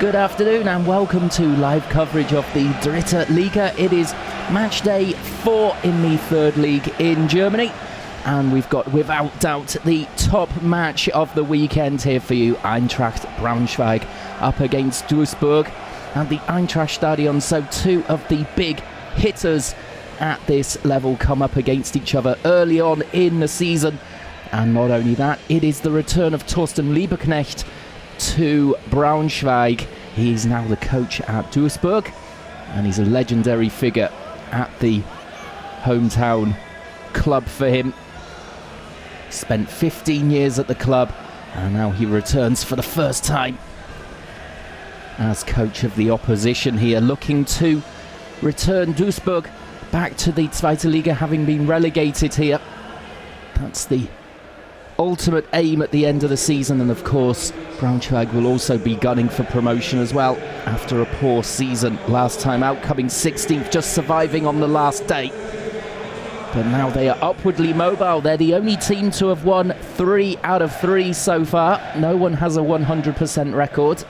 Good afternoon and welcome to live coverage of the Dritte Liga. It is match day 4 in the third league in Germany. And we've got, without doubt, the top match of the weekend here for you. Eintracht Braunschweig up against Duisburg at the Eintracht Stadion. So two of the big hitters at this level come up against each other early on in the season. And not only that, it is the return of Thorsten Lieberknecht to Braunschweig. He's now the coach at Duisburg, and he's a legendary figure at the hometown club for him. Spent 15 years at the club, and now he returns for the first time as coach of the opposition here, looking to return Duisburg back to the Zweite Liga, having been relegated here. That's the ultimate aim at the end of the season, and of course Braunschweig will also be gunning for promotion as well after a poor season last time out, coming 16th, just surviving on the last day. But now they are upwardly mobile. They're the only team to have won 3 out of 3 so far. No one has a 100% record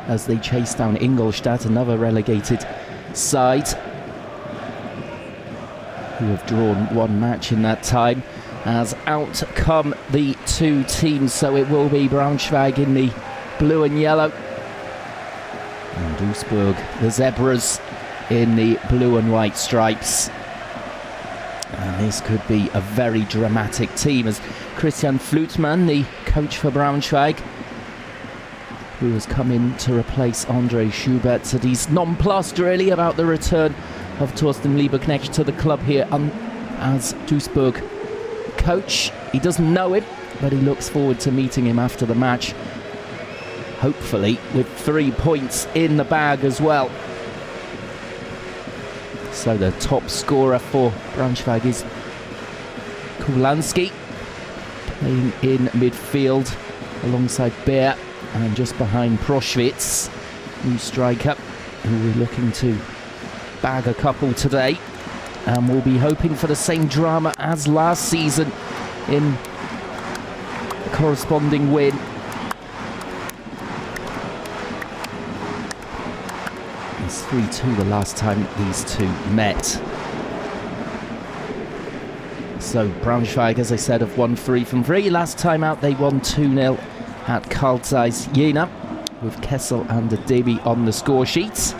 as they chase down Ingolstadt, another relegated side, who have drawn one match in that time. As out come the two teams, so it will be Braunschweig in the blue and yellow, and Duisburg, the Zebras, in the blue and white stripes. And this could be a very dramatic team, as Christian Flutmann, the coach for Braunschweig, who has come in to replace Andre Schubert, said he's nonplussed really about the return of Thorsten Lieberknecht to the club here as Duisburg coach. He doesn't know him, but he looks forward to meeting him after the match, hopefully with 3 points in the bag as well. So the top scorer for Braunschweig is Kulanski, playing in midfield alongside Beer, and just behind Proschwitz, new striker, who we're looking to bag a couple today. And we'll be hoping for the same drama as last season in a corresponding win. It's 3-2 the last time these two met. So Braunschweig, as I said, have won 3 from 3. Last time out they won 2-0 at Carl Zeiss Jena, with Kessel and Debi on the score sheets.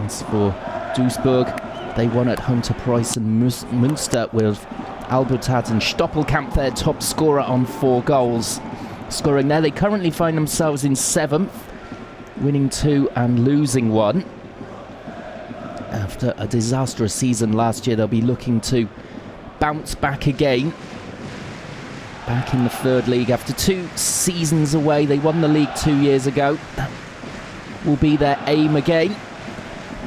As for Duisburg, they won at home to Preußen Münster, with Albertat and Stoppelkamp their top scorer on 4 goals. Scoring there, they currently find themselves in 7th, winning 2 and losing 1. After a disastrous season last year, they'll be looking to bounce back again. Back in the third league after 2 seasons away. They won the league 2 years ago. That will be their aim again.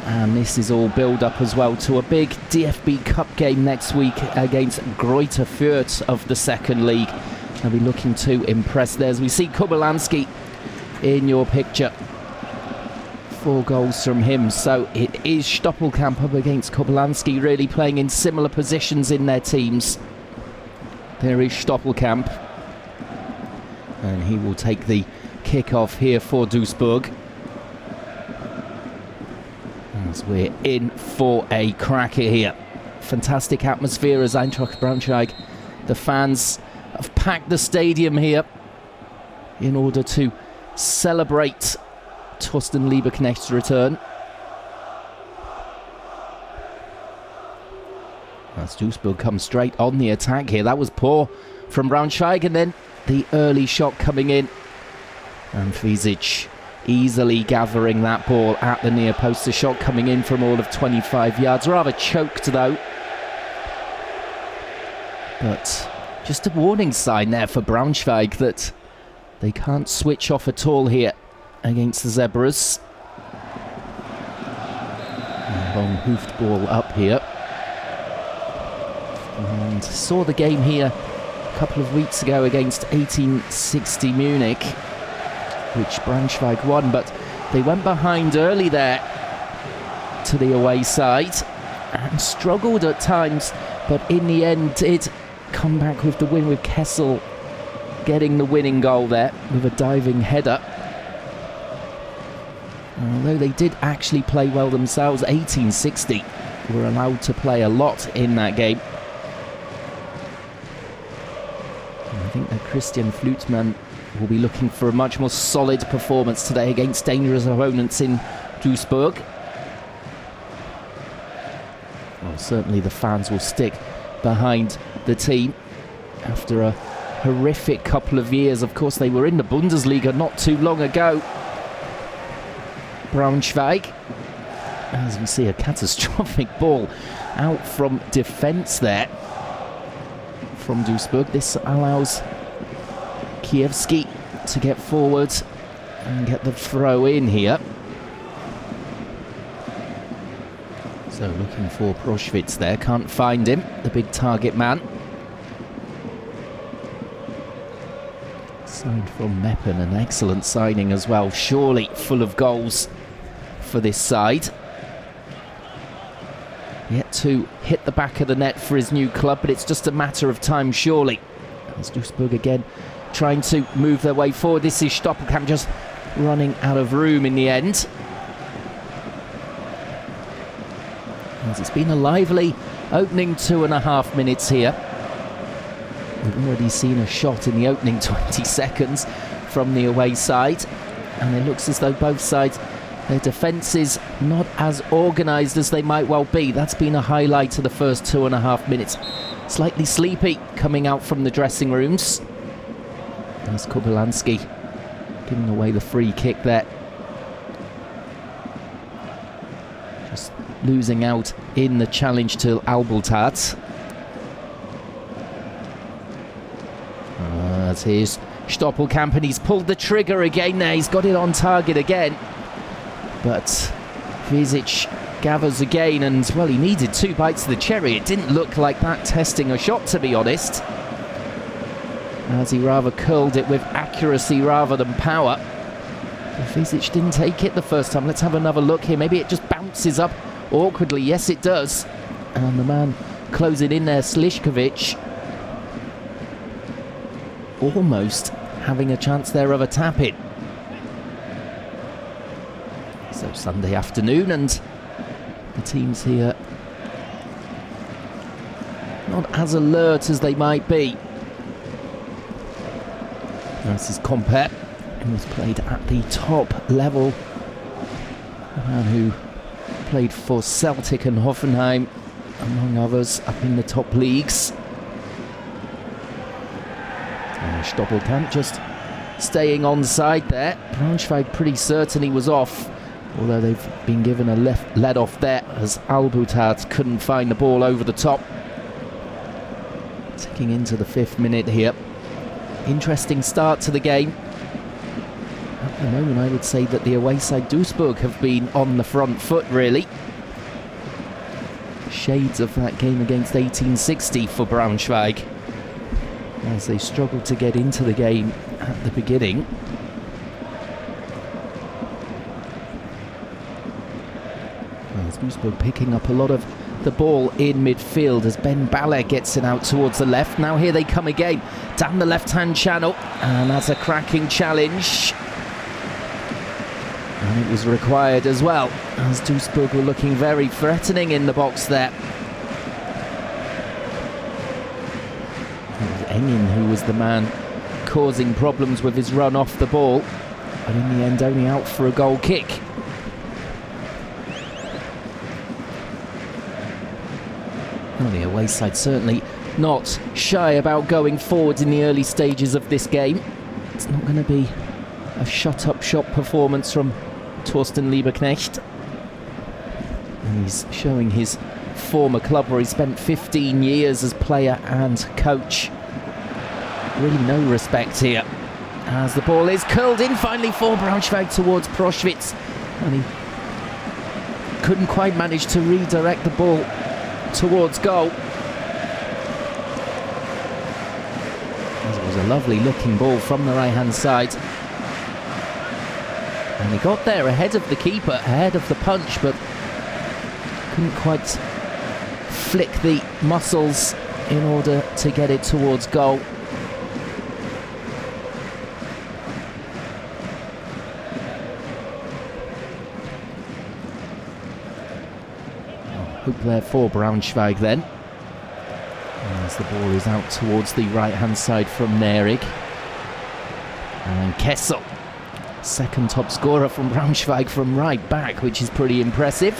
And this is all build-up as well to a big DFB Cup game next week against Greuther Fürth of the second league. They'll be looking to impress there, as we see Kubelanski in your picture. 4 goals from him. So it is Stoppelkamp up against Kubelanski, really playing in similar positions in their teams. There is Stoppelkamp, and he will take the kick-off here for Duisburg, as we're in for a cracker here. Fantastic atmosphere as Eintracht Braunschweig. The fans have packed the stadium here in order to celebrate Thorsten Lieberknecht's return. As Duisburg comes straight on the attack here. That was poor from Braunschweig, and then the early shot coming in. And Fisic easily gathering that ball at the near post. The shot coming in from all of 25 yards. Rather choked though. But just a warning sign there for Braunschweig that they can't switch off at all here against the Zebras. A long hoofed ball up here. And saw the game here a couple of weeks ago against 1860 Munich, which Braunschweig won, but they went behind early there to the away side and struggled at times, but in the end did come back with the win, with Kessel getting the winning goal there with a diving header. Although they did actually play well themselves, 1860 were allowed to play a lot in that game. And I think that Christian Flutman will be looking for a much more solid performance today against dangerous opponents in Duisburg. Well, certainly the fans will stick behind the team after a horrific couple of years. Of course, they were in the Bundesliga not too long ago. Braunschweig, as we see a catastrophic ball out from defence there from Duisburg. This allows Kiewski to get forward and get the throw in here. So looking for Proschwitz there, can't find him, the big target man. Signed from Meppen, an excellent signing as well, surely full of goals for this side. Yet to hit the back of the net for his new club, but it's just a matter of time surely. As Duisburg again trying to move their way forward. This is Stoppelkamp just running out of room in the end. As it's been a lively opening 2.5 minutes here. We've already seen a shot in the opening 20 seconds from the away side, and it looks as though both sides, their defence is not as organised as they might well be. That's been a highlight of the first 2.5 minutes. Slightly sleepy coming out from the dressing rooms. There's Kobylanski giving away the free kick there. Just losing out in the challenge to Albultat. Here's Stoppelkamp, and he's pulled the trigger again there. He's got it on target again. But Visic gathers again, and, well, he needed 2 bites of the cherry. It didn't look like that testing a shot, to be honest, as he rather curled it with accuracy rather than power. But Visic didn't take it the first time. Let's have another look here. Maybe it just bounces up awkwardly. Yes, it does. And the man closing in there, Slišković, almost having a chance there of a tap-in. So Sunday afternoon, and the teams here not as alert as they might be. This is Compet, who was played at the top level. A man who played for Celtic and Hoffenheim, among others, up in the top leagues. And Stoppelkamp just staying onside there. Braunschweig pretty certain he was off, although they've been given a left let off there as Albultat couldn't find the ball over the top. Ticking into the 5th minute here. Interesting start to the game. At the moment, I would say that the away side Duisburg have been on the front foot, really. Shades of that game against 1860 for Braunschweig, as they struggled to get into the game at the beginning. As Duisburg picking up a lot of the ball in midfield as Ben Baller gets it out towards the left. Now here they come again down the left-hand channel, and that's a cracking challenge. And it was required as well, as Duisburg were looking very threatening in the box there. It was Engin who was the man causing problems with his run off the ball, but in the end only out for a goal kick. Well, the away side certainly not shy about going forward in the early stages of this game. It's not going to be a shut-up-shop performance from Thorsten Lieberknecht. And he's showing his former club where he spent 15 years as player and coach. Really no respect here. As the ball is curled in finally for Braunschweig towards Proschwitz. And he couldn't quite manage to redirect the ball towards goal. As it was a lovely looking ball from the right hand side, and he got there ahead of the keeper, ahead of the punch, but couldn't quite flick the muscles in order to get it towards goal. hope there for Braunschweig then. As the ball is out towards the right-hand side from Nerig. And Kessel, second top scorer from Braunschweig from right back, which is pretty impressive.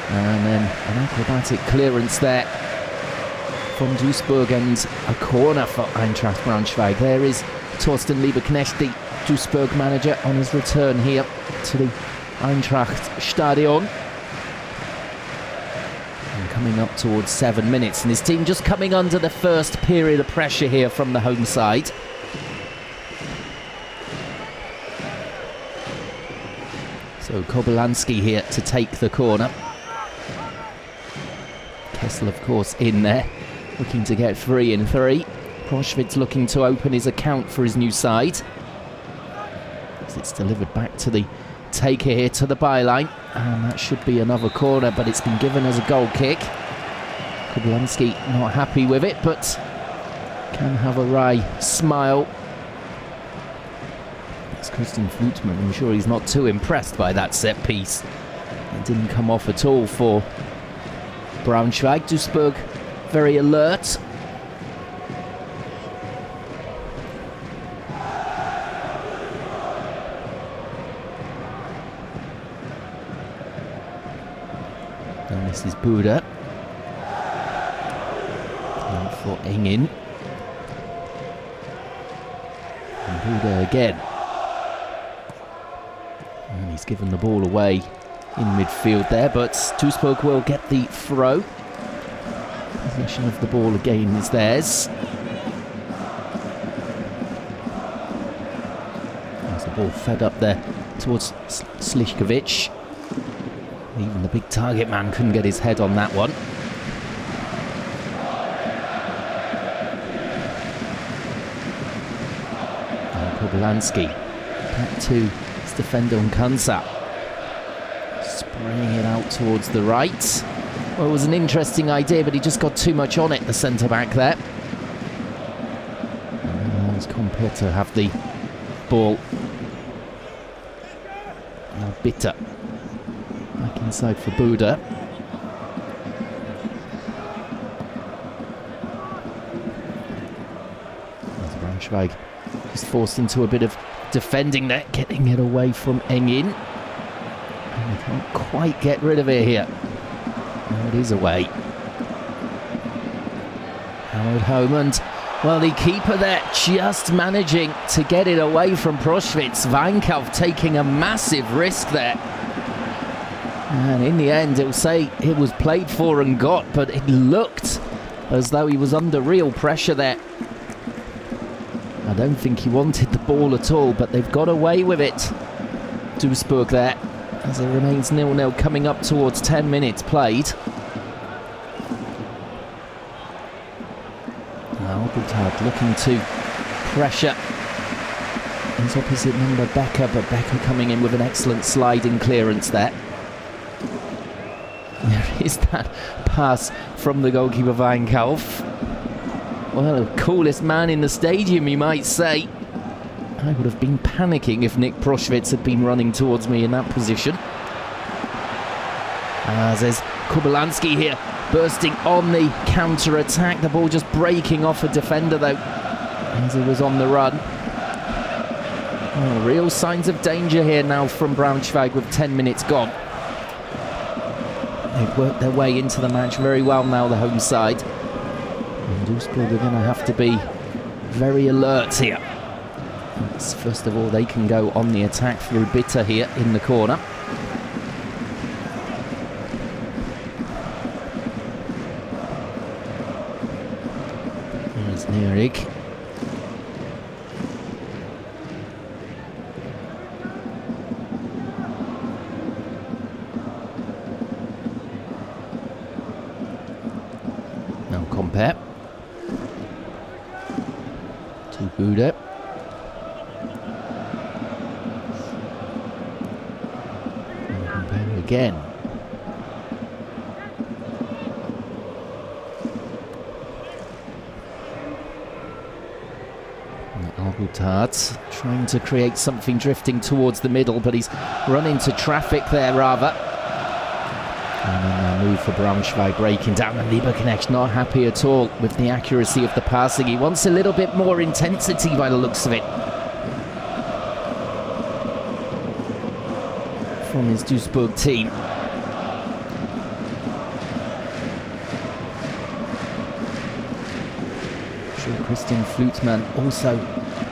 And then an acrobatic clearance there from Duisburg and a corner for Eintracht Braunschweig. There is Thorsten Lieberknecht, the Duisburg manager, on his return here to the Eintracht Stadion. And coming up towards 7 minutes, and his team just coming under the first period of pressure here from the home side. So Kobylanski here to take the corner. Kessel, of course, in there, looking to get 3 in 3. Proschwitz looking to open his account for his new side. As it's delivered back to the taker here to the byline. And that should be another corner, but it's been given as a goal kick. Kobylanski not happy with it, but can have a wry smile. It's Christian Flutman. I'm sure he's not too impressed by that set piece. It didn't come off at all for Braunschweig. Duisburg very alert. And this is Buda. And for Engin. And Buda again. And he's given the ball away in midfield there, but Duisburg will get the throw. Possession of the ball again is theirs. There's the ball fed up there towards Slišković. Even the big target man couldn't get his head on that one. And Kobylanski back to his defender Nkansa. Spraying it out towards the right. Well, it was an interesting idea, but he just got too much on it, the centre-back there. And it's compared to have the ball. Now Bitter. Back inside for Buda. As Braunschweig is forced into a bit of defending there, getting it away from Engin. And they can't quite get rid of it here. Now it is away. Howard Homand. Well, the keeper there just managing to get it away from Proschwitz. Weinkauf taking a massive risk there. And in the end, it'll say it was played for and got, but it looked as though he was under real pressure there. I don't think he wanted the ball at all, but they've got away with it. Duisburg there, as it remains 0-0 coming up towards 10 minutes played. Now Butard looking to pressure his opposite number Becker, but Becker coming in with an excellent sliding clearance there. There is that pass from the goalkeeper Weinkauf. Well, the coolest man in the stadium, you might say. I would have been panicking if Nick Proschwitz had been running towards me in that position. As there's Kobylanski here, bursting on the counter-attack. The ball just breaking off a defender, though, as he was on the run. Oh, real signs of danger here now from Braunschweig with 10 minutes gone. They've worked their way into the match very well now, the home side. And Duisburg are going to have to be very alert here. First of all, they can go on the attack through Bitter here in the corner. There's Nerig. Now Compare. To Buda. Again. Albutard trying to create something drifting towards the middle, but he's run into traffic there rather. And then a move for Braunschweig breaking down, and Lieberknecht not happy at all with the accuracy of the passing. He wants a little bit more intensity by the looks of it from his Duisburg team. Sure, Christian Flutman also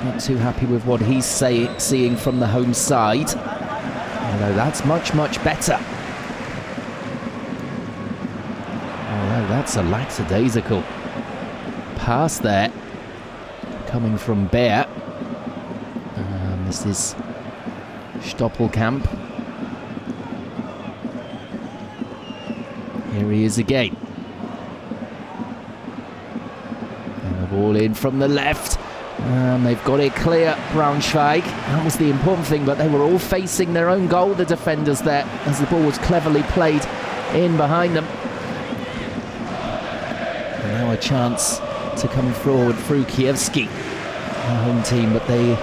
not too happy with what he's seeing from the home side. Although that's much, much better. Although that's a lackadaisical pass there, coming from Bear. This is Stoppelkamp. Here he is again. And the ball in from the left. And they've got it clear, Braunschweig. That was the important thing, but they were all facing their own goal, the defenders there, as the ball was cleverly played in behind them. And now a chance to come forward through Kiewski, the home team, but they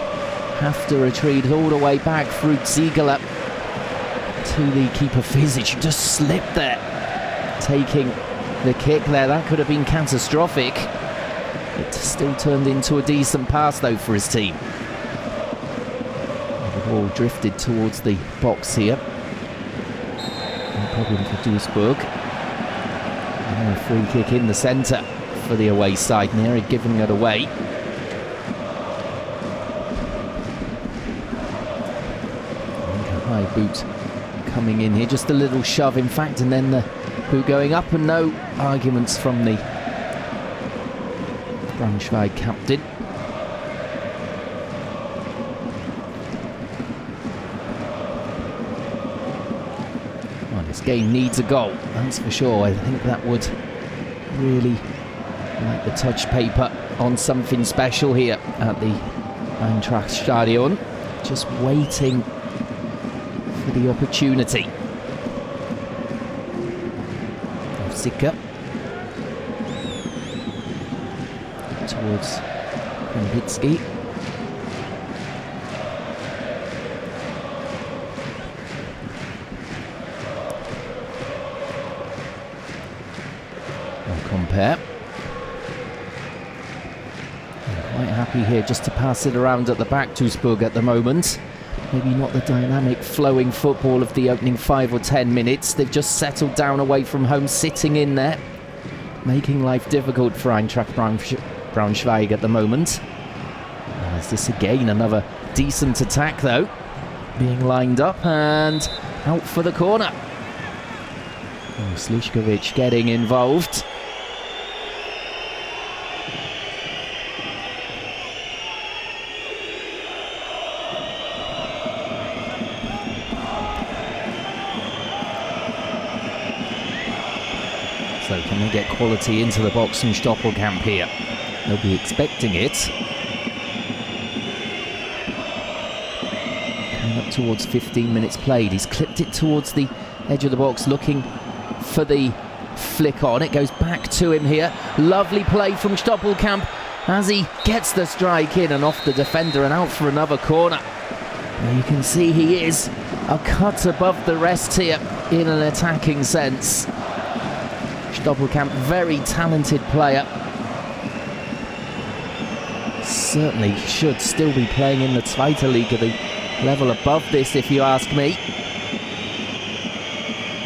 have to retreat all the way back through Ziegler to the keeper Fizic, who just slipped there, taking the kick there. That could have been catastrophic. It still turned into a decent pass though for his team. The ball drifted towards the box here. No problem for Duisburg. And a free kick in the centre for the away side, nearly giving it away. A high boot coming in here, just a little shove in fact, and then the boot going up, and no arguments from the Braunschweig captain. Well, this game needs a goal, that's for sure. I think that would really like the touch paper on something special here at the Eintracht Stadion. Just waiting for the opportunity. Sicker towards Krempitsky. I'll compare. I'm quite happy here just to pass it around at the back, Duisburg at the moment. Maybe not the dynamic, flowing football of the opening 5 or 10 minutes. They've just settled down away from home, sitting in there, making life difficult for Eintracht Braunschweig at the moment. Is this again another decent attack though, being lined up and out for the corner. Slišković getting involved. So can they get quality into the box from Stoppelkamp here? They'll be expecting it. Coming up towards 15 minutes played. He's clipped it towards the edge of the box, looking for the flick on. It goes back to him here. Lovely play from Stoppelkamp as he gets the strike in and off the defender and out for another corner. Now you can see he is a cut above the rest here in an attacking sense. Stoppelkamp, very talented player. Certainly should still be playing in the Zweite Liga, the level above this if you ask me.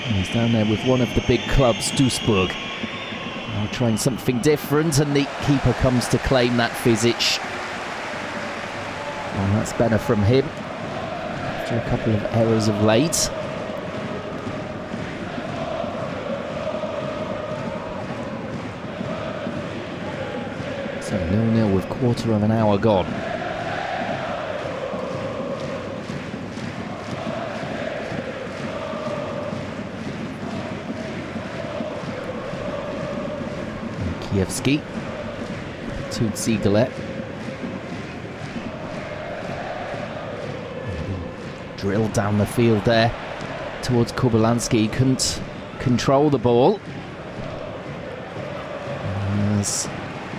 And he's down there with one of the big clubs, Duisburg. Now trying something different, and the keeper comes to claim that, Fizic. And that's better from him after a couple of errors of late. So 0-0 with quarter of an hour gone. And Kiewski to Ziegler. Drilled down the field there towards Kubelanski. He couldn't control the ball.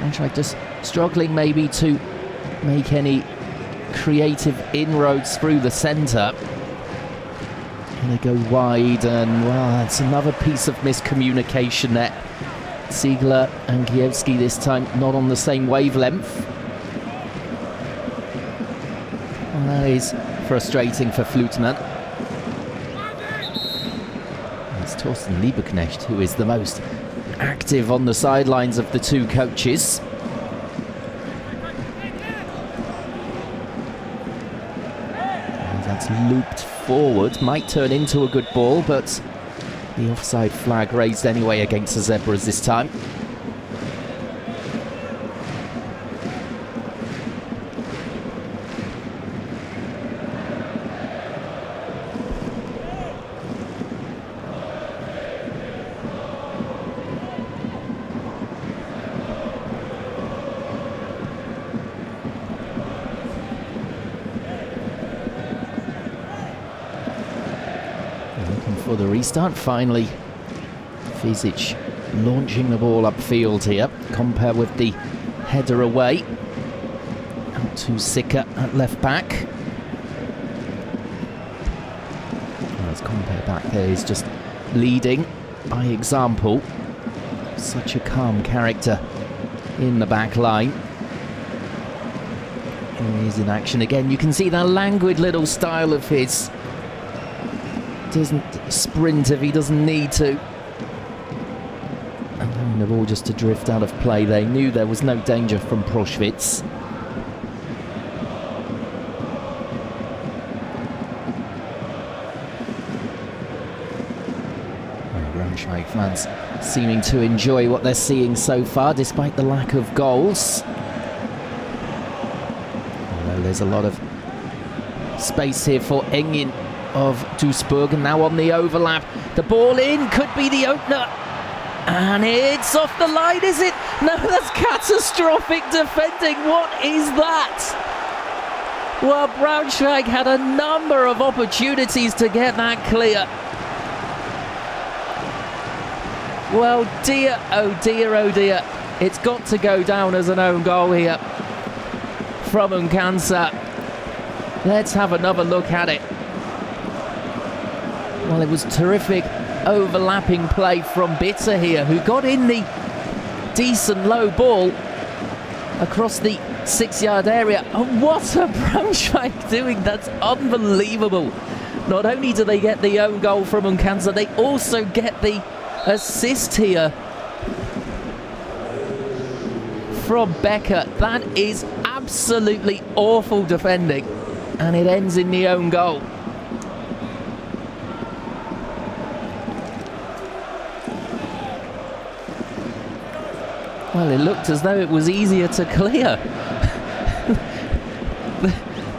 Eintracht just struggling maybe to make any creative inroads through the centre. They go wide, and well, that's another piece of miscommunication there. Ziegler and Kiewski this time not on the same wavelength. Well, that is frustrating for Flutman. It's Thorsten Liebknecht who is the most active on the sidelines of the two coaches. And that's looped forward, might turn into a good ball, but the offside flag raised anyway against the Zebras this time. For the restart, finally Fizic launching the ball upfield here, compare with the header away out to Sicker at left back. As compare back there is just leading by example. Such a calm character in the back line. Here he is in action again. You can see that languid little style of his. Doesn't sprint if he doesn't need to. And the ball just to drift out of play. They knew there was no danger from Proschwitz. Braunschweig fans seeming to enjoy what they're seeing so far, despite the lack of goals. Although there's a lot of space here for Engin of Duisburg, and now on the overlap, the ball in, could be the opener, and it's off the line, is it? No, that's catastrophic defending. What is that? Well, Braunschweig had a number of opportunities to get that clear. Well, dear, oh dear, oh dear, it's got to go down as an own goal here from Unkansa. Let's have another look at it. Well, it was terrific overlapping play from Bitter here, who got in the decent low ball across the 6-yard area. Oh, what are Braunschweig doing? That's unbelievable. Not only do they get the own goal from Unkansa, they also get the assist here from Becker. That is absolutely awful defending, and it ends in the own goal. Well, it looked as though it was easier to clear.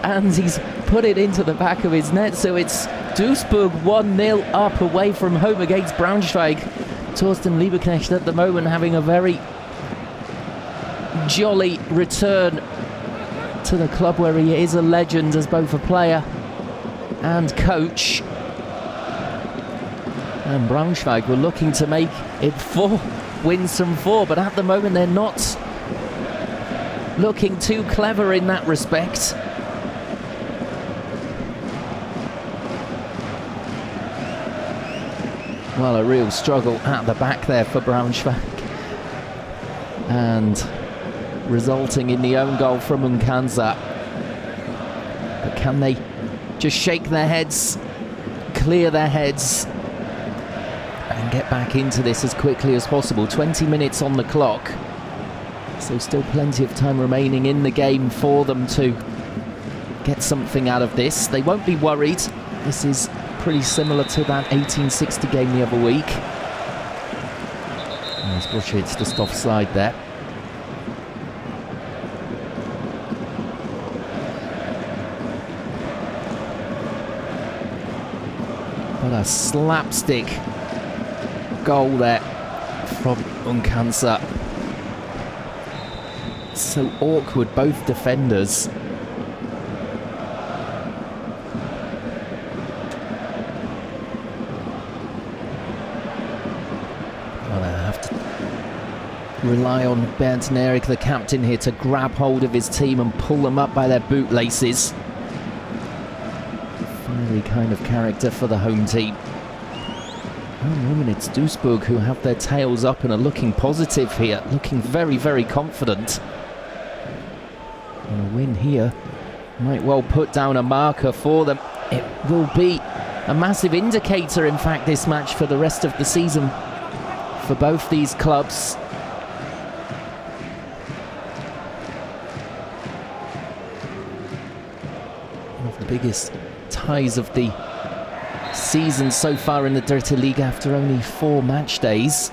And he's put it into the back of his net, so it's Duisburg 1-0 up away from home against Braunschweig. Thorsten Liebknecht at the moment having a very jolly return to the club where he is a legend as both a player and coach. And Braunschweig were looking to make it 4 wins from 4, but at the moment they're not looking too clever in that respect. Well, a real struggle at the back there for Braunschweig, and resulting in the own goal from Unkansa. But can they just shake their heads, clear their heads, and get back into this as quickly as possible? 20 minutes on the clock, so still plenty of time remaining in the game for them to get something out of this. They won't be worried. This is pretty similar to that 1860 game the other week. As Buschwitz just offside there. But a slapstick goal there from Unkansa. So awkward, both defenders. Well, I have to rely on Bernd Nerik, the captain here, to grab hold of his team and pull them up by their bootlaces. Fiery kind of character for the home team. At the moment it's Duisburg who have their tails up and are looking positive here, looking very, very confident. And a win here might well put down a marker for them. It will be a massive indicator, in fact, this match for the rest of the season for both these clubs. One of the biggest ties of the season so far in the Dritte Liga after only 4 match days.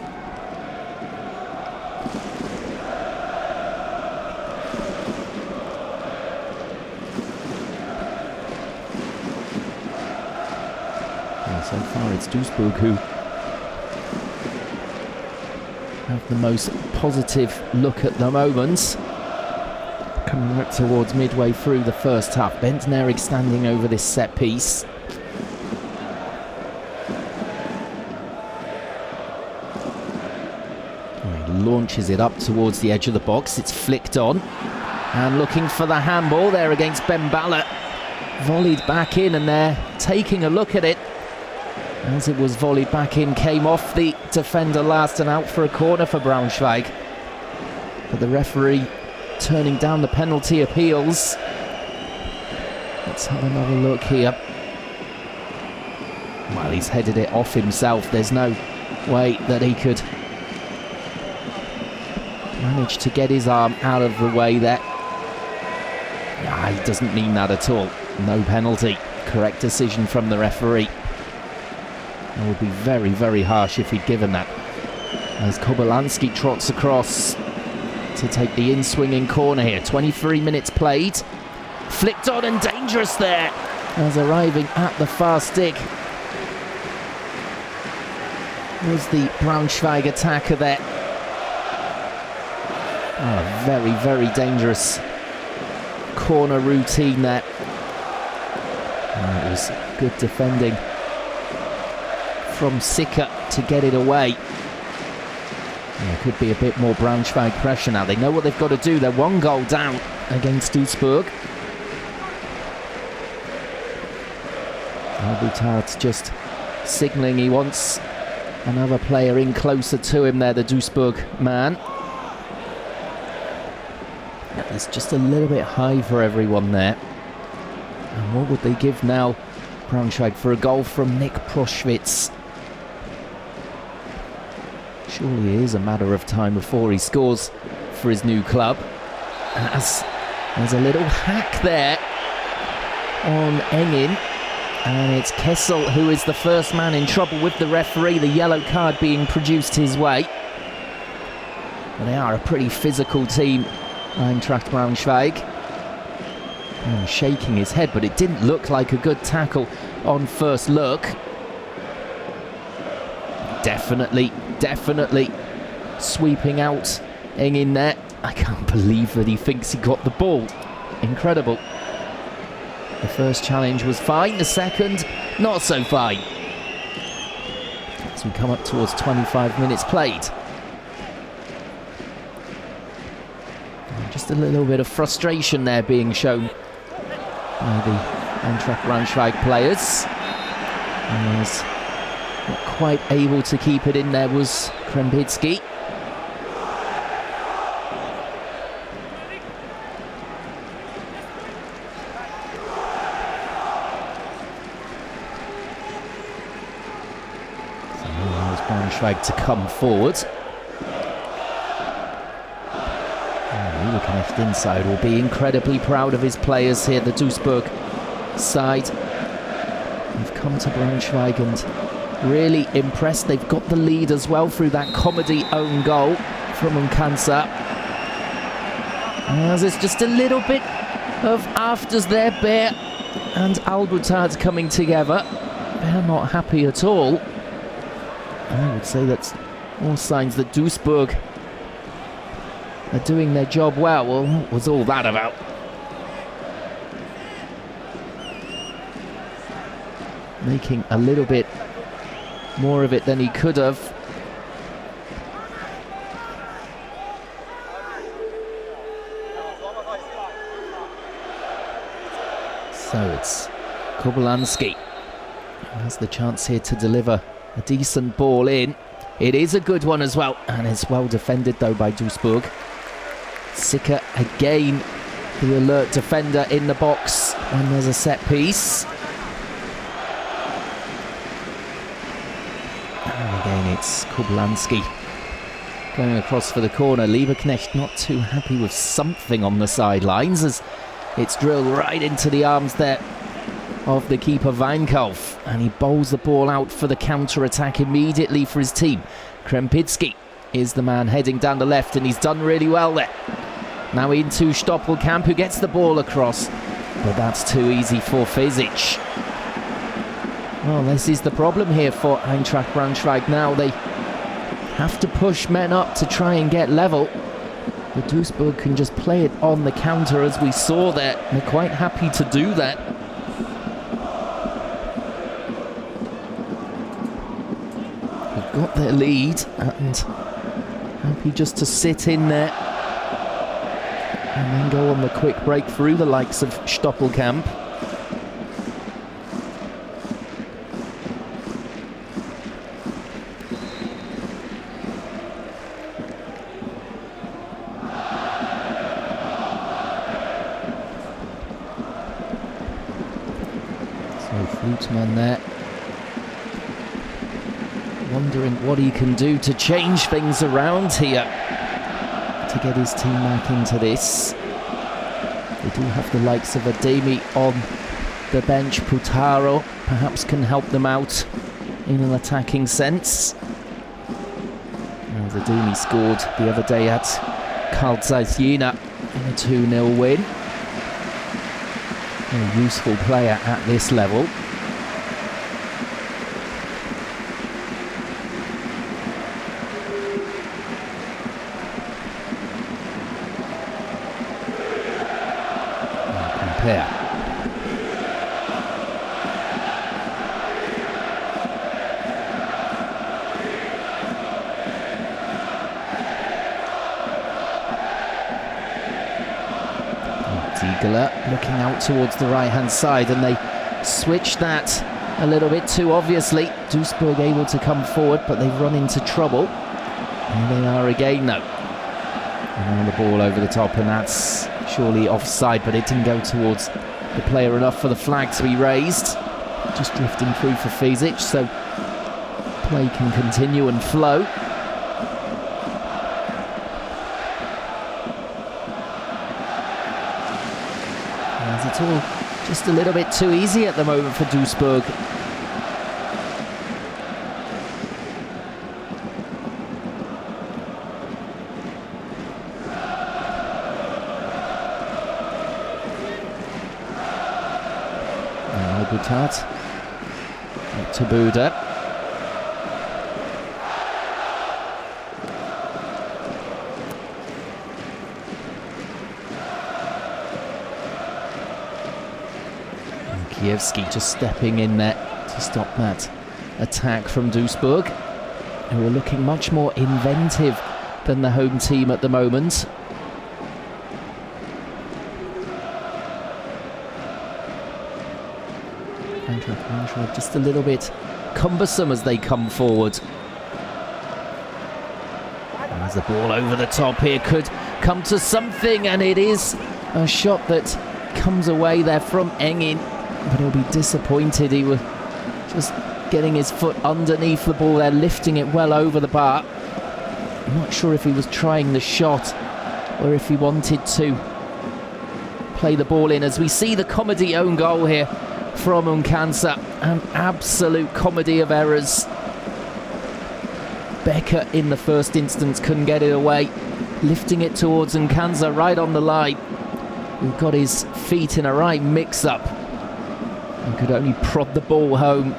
So far it's Duisburg who have the most positive look at the moment. Coming up towards midway through the first half. Bentnerig standing over this set piece. He launches it up towards the edge of the box. It's flicked on. And looking for the handball there against Ben Balla. Volleyed back in, and they're taking a look at it. As it was volleyed back in, came off the defender last and out for a corner for Braunschweig. But the referee turning down the penalty appeals. Let's have another look here. Well, he's headed it off himself. There's no way that he could manage to get his arm out of the way there. Nah, he doesn't mean that at all. No penalty. Correct decision from the referee. It would be very, very harsh if he'd given that. As Kobylanski trots across to take the in-swinging corner here. 23 minutes played. Flicked on and dangerous there. As arriving at the far stick was the Braunschweig attacker there. Oh, very, very dangerous corner routine there. Oh, it was good defending from Sicker to get it away. There could be a bit more Braunschweig pressure now. They know what they've got to do. They're 1 goal down against Duisburg. Albutart's just signalling he wants another player in closer to him there, the Duisburg man. It's just a little bit high for everyone there. And what would they give now, Braunschweig, for a goal from Nick Proschwitz? Surely it is a matter of time before he scores for his new club. As there's a little hack there on Engin. And it's Kessel who is the first man in trouble with the referee. The yellow card being produced his way. Well, they are a pretty physical team, Eintracht Braunschweig. And shaking his head, but it didn't look like a good tackle on first look. Definitely sweeping out Engin there. I can't believe that he thinks he got the ball. Incredible. The first challenge was fine, the second, not so fine. As we come up towards 25 minutes played. And just a little bit of frustration there being shown by the Eintracht Braunschweig players. As not quite able to keep it in there was Krembitsky. Braunschweig to come forward. Looking inside will be incredibly proud of his players here, the Duisburg side. They've come to Braunschweig and really impressed. They've got the lead as well through that comedy own goal from Unkansa. As it's just a little bit of afters there, Bear and Albutard coming together. They're not happy at all. I would say that's all signs that Duisburg are doing their job well. Well, what was all that about? Making a little bit more of it than he could have. So it's Kobylanski has the chance here to deliver a decent ball in. It is a good one as well, and it's well defended though by Duisburg. Sicker again, the alert defender in the box when there's a set piece. And again it's Kobylanski going across for the corner. Lieberknecht not too happy with something on the sidelines as it's drilled right into the arms there of the keeper Weinkauf, and he bowls the ball out for the counter-attack immediately for his team. Krempitsky is the man heading down the left, and he's done really well there. Now into Stoppelkamp, who gets the ball across, but that's too easy for Fesic. Well, this is the problem here for Eintracht Braunschweig now. They have to push men up to try and get level, but Duisburg can just play it on the counter as we saw there. They're quite happy to do that. They've got their lead and happy just to sit in there and then go on the quick break through the likes of Stoppelkamp. Flutman there, wondering what he can do to change things around here to get his team back into this. They do have the likes of Ademi on the bench. Putaro perhaps can help them out in an attacking sense. As Ademi scored the other day at Carl Zeiss Jena in a 2-0 win. A useful player at this level. Compare. Ziegler looking out towards the right-hand side, and they switched that a little bit too obviously. Duisburg able to come forward, but they've run into trouble. And they are again though. And the ball over the top, and that's surely offside, but it didn't go towards the player enough for the flag to be raised. Just drifting through for Fesic, so play can continue and flow. As it's all just a little bit too easy at the moment for Duisburg. Butat up to Buda. And Kiewski just stepping in there to stop that attack from Duisburg, who are looking much more inventive than the home team at the moment. Eintracht just a little bit cumbersome as they come forward. And as the ball over the top here could come to something, and it is a shot that comes away there from Engin, but he'll be disappointed. He was just getting his foot underneath the ball there, lifting it well over the bar. I'm not sure if he was trying the shot or if he wanted to play the ball in, as we see the comedy own goal here from Unkansa. An absolute comedy of errors. Becker in the first instance couldn't get it away, lifting it towards Unkansa right on the line, who got his feet in a right mix-up and could only prod the ball home.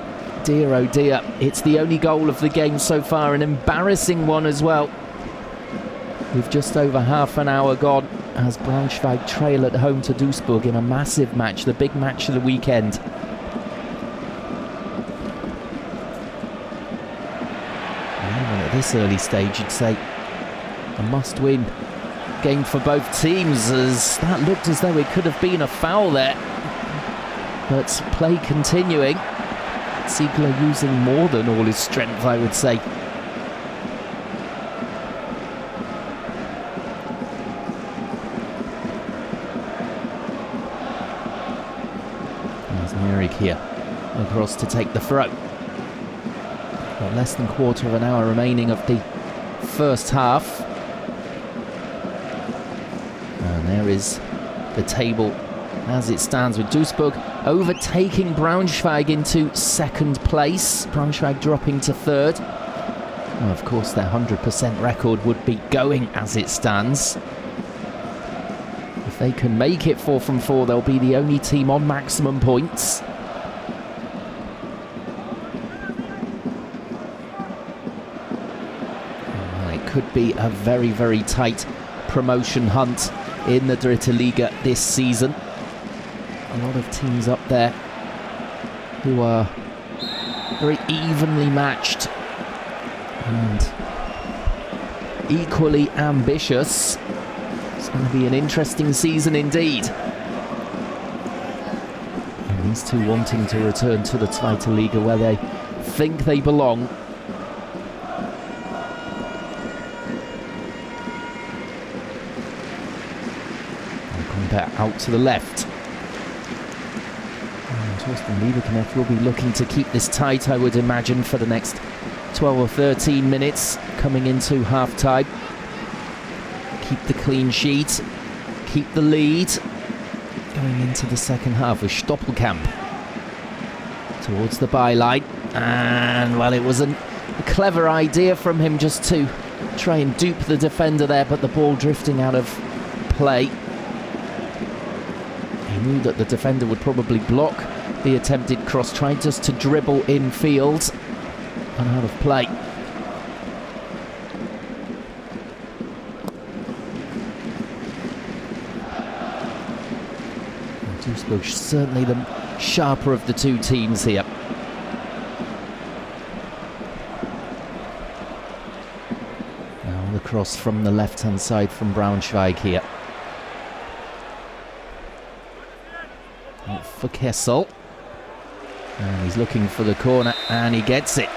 Dear oh dear, it's the only goal of the game so far, an embarrassing one as well, with just over half an hour gone, as Braunschweig trail at home to Duisburg in a massive match, the big match of the weekend. Even at this early stage, you'd say a must-win game for both teams, as that looked as though it could have been a foul there. but play continuing. Ziegler using more than all his strength, I would say. There's Nierig here, across to take the throw. Got less than quarter of an hour remaining of the first half. And there is the table as it stands, with Duisburg overtaking Braunschweig into second place. Braunschweig dropping to third. Well, of course, their 100% record would be going as it stands. If they can make it 4 from 4, they'll be the only team on maximum points. Well, it could be a very, very tight promotion hunt in the Dritte Liga this season. A lot of teams up there who are very evenly matched and equally ambitious. It's going to be an interesting season indeed. And these two wanting to return to the Zweite Liga, where they think they belong. Out to the left. Torsten Lieberknecht will be looking to keep this tight, I would imagine, for the next 12 or 13 minutes coming into half-time. Keep the clean sheet, keep the lead going into the second half with Stoppelkamp towards the byline. And, well, it was a clever idea from him just to try and dupe the defender there, but the ball drifting out of play. He knew that the defender would probably block the attempted cross, tried just to dribble in field and out of play. Duisburg certainly the sharper of the two teams here. Now the cross from the left-hand side from Braunschweig here. For Kessel, and he's looking for the corner, and he gets it.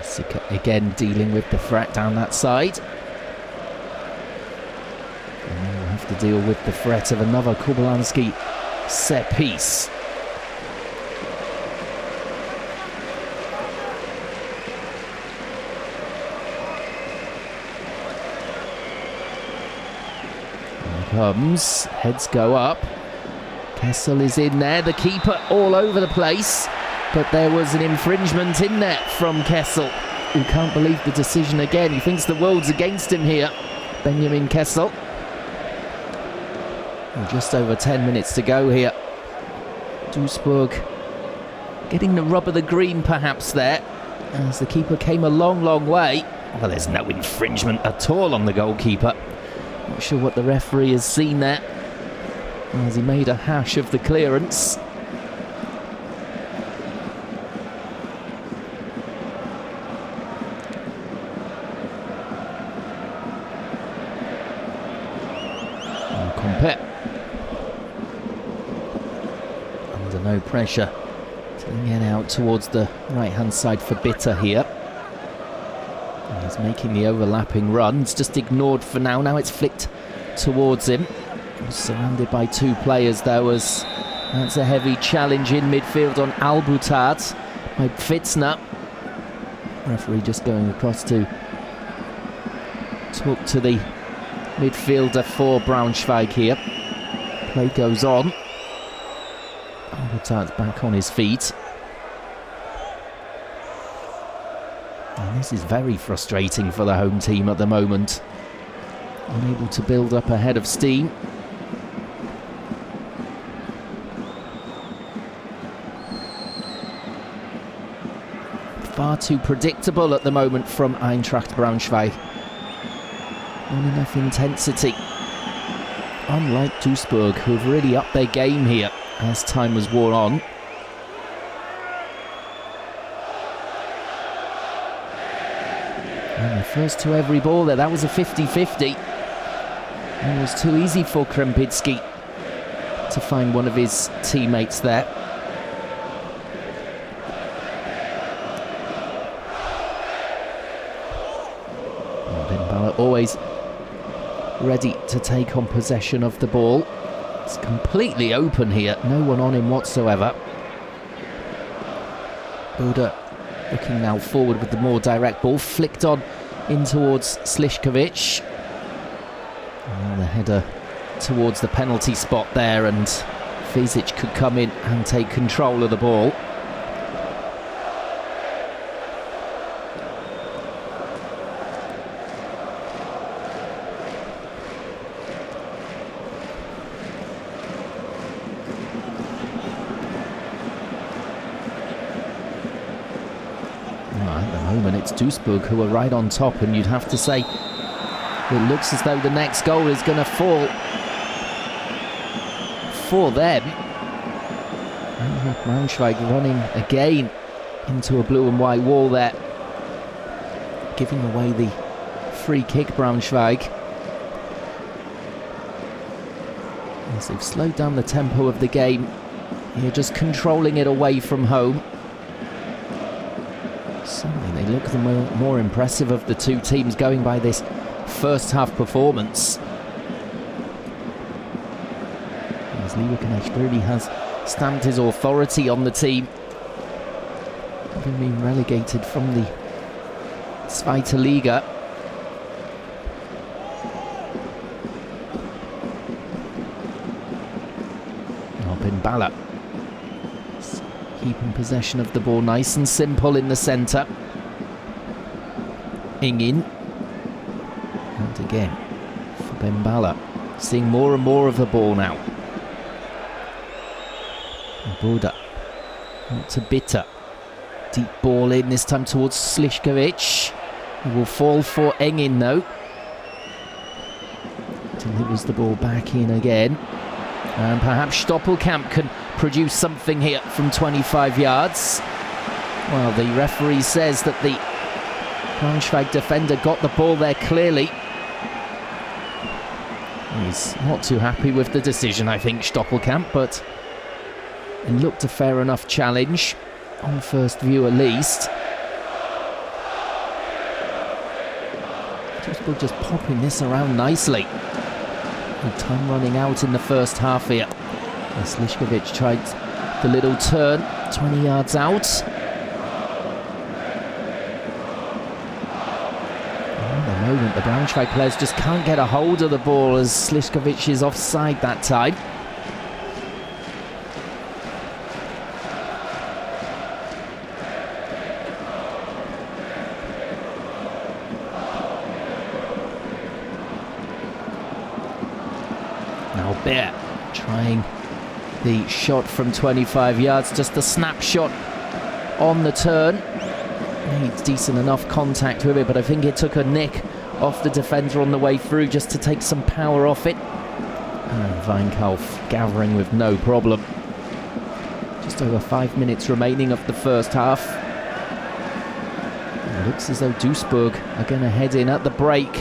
Sika again dealing with the threat down that side, and then we'll have to deal with the threat of another Kubelanski set piece. Comes, heads go up. Kessel is in there, the keeper all over the place, but there was an infringement in there from Kessel, who can't believe the decision again. He thinks the world's against him here, Benjamin Kessel. Well, just over 10 minutes to go here. Duisburg getting the rub of the green perhaps there, as the keeper came a long, long way. Well, there's no infringement at all on the goalkeeper. Not sure what the referee has seen there, as he made a hash of the clearance. And Compet under no pressure to get out towards the right-hand side for Bitter here. He's making the overlapping run. It's just ignored for now. Now it's flicked towards him. He's surrounded by two players, though, as that's a heavy challenge in midfield on Albutard by Pfitzner. Referee just going across to talk to the midfielder for Braunschweig here. Play goes on. Albutard's back on his feet. And this is very frustrating for the home team at the moment. Unable to build up a head of steam. Far too predictable at the moment from Eintracht Braunschweig. Not enough intensity. Unlike Duisburg, who have really upped their game here as time has worn on. And the first to every ball there, that was a 50-50. It was too easy for Krempitsky to find one of his teammates there. Bimbala always ready to take on possession of the ball. It's completely open here, no one on him whatsoever. Buda looking now forward with the more direct ball, flicked on in towards Slišković. And the header towards the penalty spot there, and Fizic could come in and take control of the ball. At the moment it's Duisburg who are right on top, and you'd have to say it looks as though the next goal is going to fall for them. Eintracht Braunschweig running again into a blue and white wall there, giving away the free kick. Braunschweig, as they've slowed down the tempo of the game, you're just controlling it away from home. Suddenly they look the more impressive of the two teams, going by this first half performance. As Lieberknecht really has stamped his authority on the team, having been relegated from the Zweite Liga. Bimbala keeping possession of the ball nice and simple in the centre. Ingin. And again for Bimbala. Seeing more and more of the ball now. Buda. Out to Bitter. Deep ball in, this time towards Slišković. He will fall for Engin though. Delivers the ball back in again. And perhaps Stoppelkamp can produce something here from 25 yards. Well, the referee says that the Braunschweig defender got the ball there clearly. He's not too happy with the decision, I think, Stoppelkamp, but it looked a fair enough challenge, on first view at least. Duisburg just popping this around nicely. With time running out in the first half here. As Slišković tried the little turn, 20 yards out. At the moment, the Braunschweig players just can't get a hold of the ball, as Slišković is offside that time. Now Bear trying the shot from 25 yards, just a snapshot on the turn. Needs decent enough contact with it, but I think it took a nick off the defender on the way through just to take some power off it. And Weinkauf gathering with no problem. Just over 5 minutes remaining of the first half. It looks as though Duisburg are going to head in at the break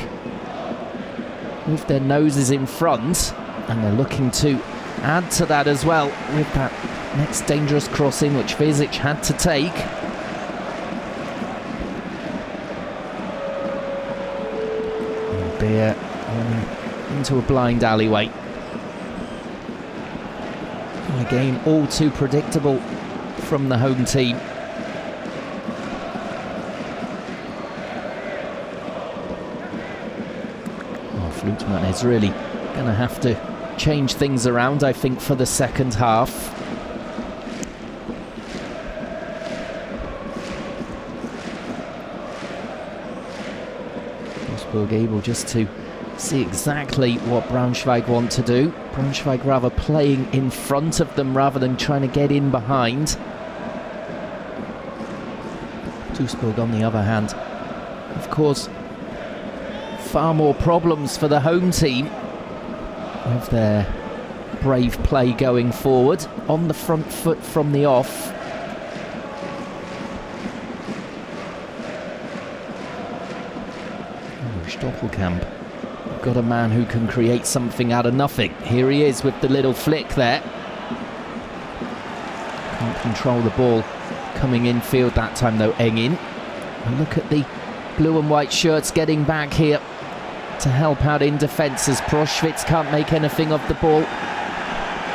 with their noses in front. And they're looking to add to that as well with that next dangerous crossing which Fizic had to take. And Beer into a blind alleyway. And again, all too predictable from the home team. Oh, Flutman is really going to have to change things around, I think, for the second half. Duisburg able just to see exactly what Braunschweig want to do. Braunschweig rather playing in front of them rather than trying to get in behind. Duisburg, on the other hand, of course, far more problems for the home team with their brave play going forward, on the front foot from the off. Oh, Stoppelkamp got a man who can create something out of nothing. Here he is with the little flick there. Can't control the ball coming in field that time though, Engin. And look at the blue and white shirts getting back here to help out in defence as Proschwitz can't make anything of the ball.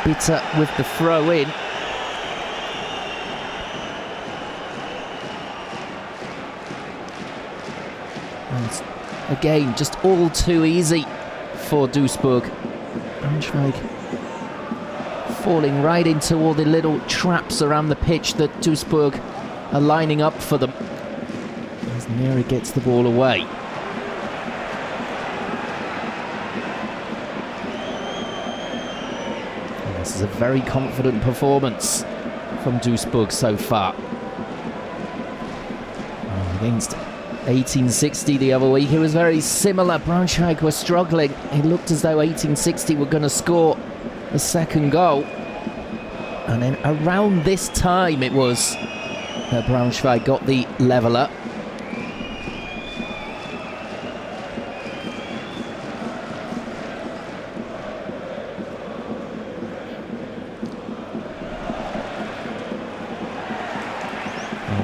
Bitter with the throw in. And again, just all too easy for Duisburg. Braunschweig falling right into all the little traps around the pitch that Duisburg are lining up for them. As Neri gets the ball away. And this is a very confident performance from Duisburg so far. Against 1860 the other week, it was very similar. Braunschweig were struggling. It looked as though 1860 were going to score the second goal. And then around this time it was that Braunschweig got the leveller.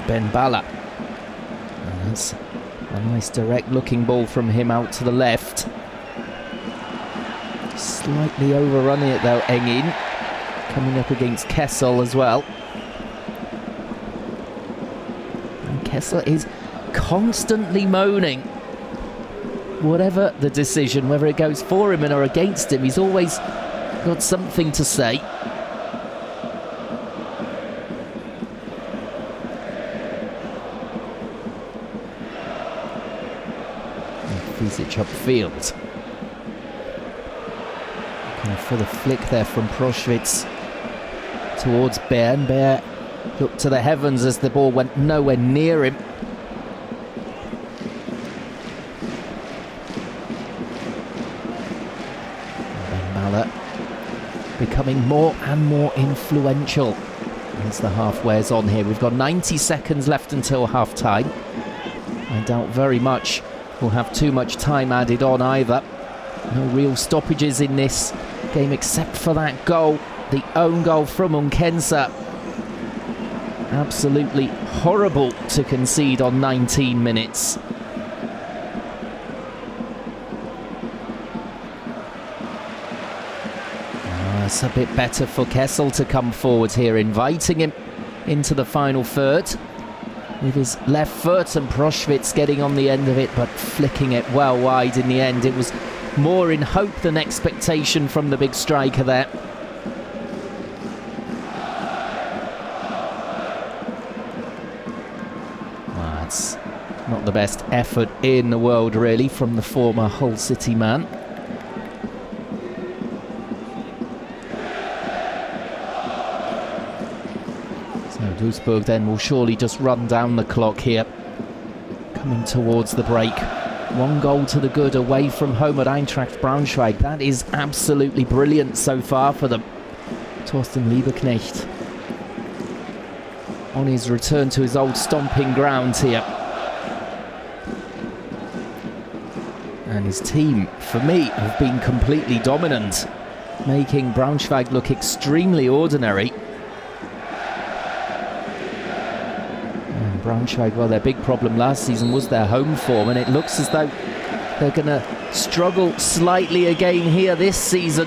Ben Balla. And that's a nice direct looking ball from him out to the left. Slightly overrunning it though, Engin. Coming up against Kessel as well. And Kessel is constantly moaning. Whatever the decision, whether it goes for him or against him, he's always got something to say. Fisic upfield. Looking for the flick there from Proschwitz towards Bear. And Bear looked to the heavens as the ball went nowhere near him. And Mallet becoming more and more influential as the half wears on here. We've got 90 seconds left until half time. I doubt very much we'll have too much time added on either. No real stoppages in this game except for that goal, the own goal from Unkensa. Absolutely horrible to concede on 19 minutes. It's a bit better for Kessel to come forward here, inviting him into the final third with his left foot, and Proschwitz getting on the end of it but flicking it well wide in the end. It was more in hope than expectation from the big striker there. That's not the best effort in the world really from the former Hull City man. Duisburg then will surely just run down the clock here, coming towards the break. One goal to the good away from home at Eintracht Braunschweig. That is absolutely brilliant so far for them. Thorsten Lieberknecht on his return to his old stomping grounds here. And his team, for me, have been completely dominant, making Braunschweig look extremely ordinary. Braunschweig, well, their big problem last season was their home form, and it looks as though they're going to struggle slightly again here this season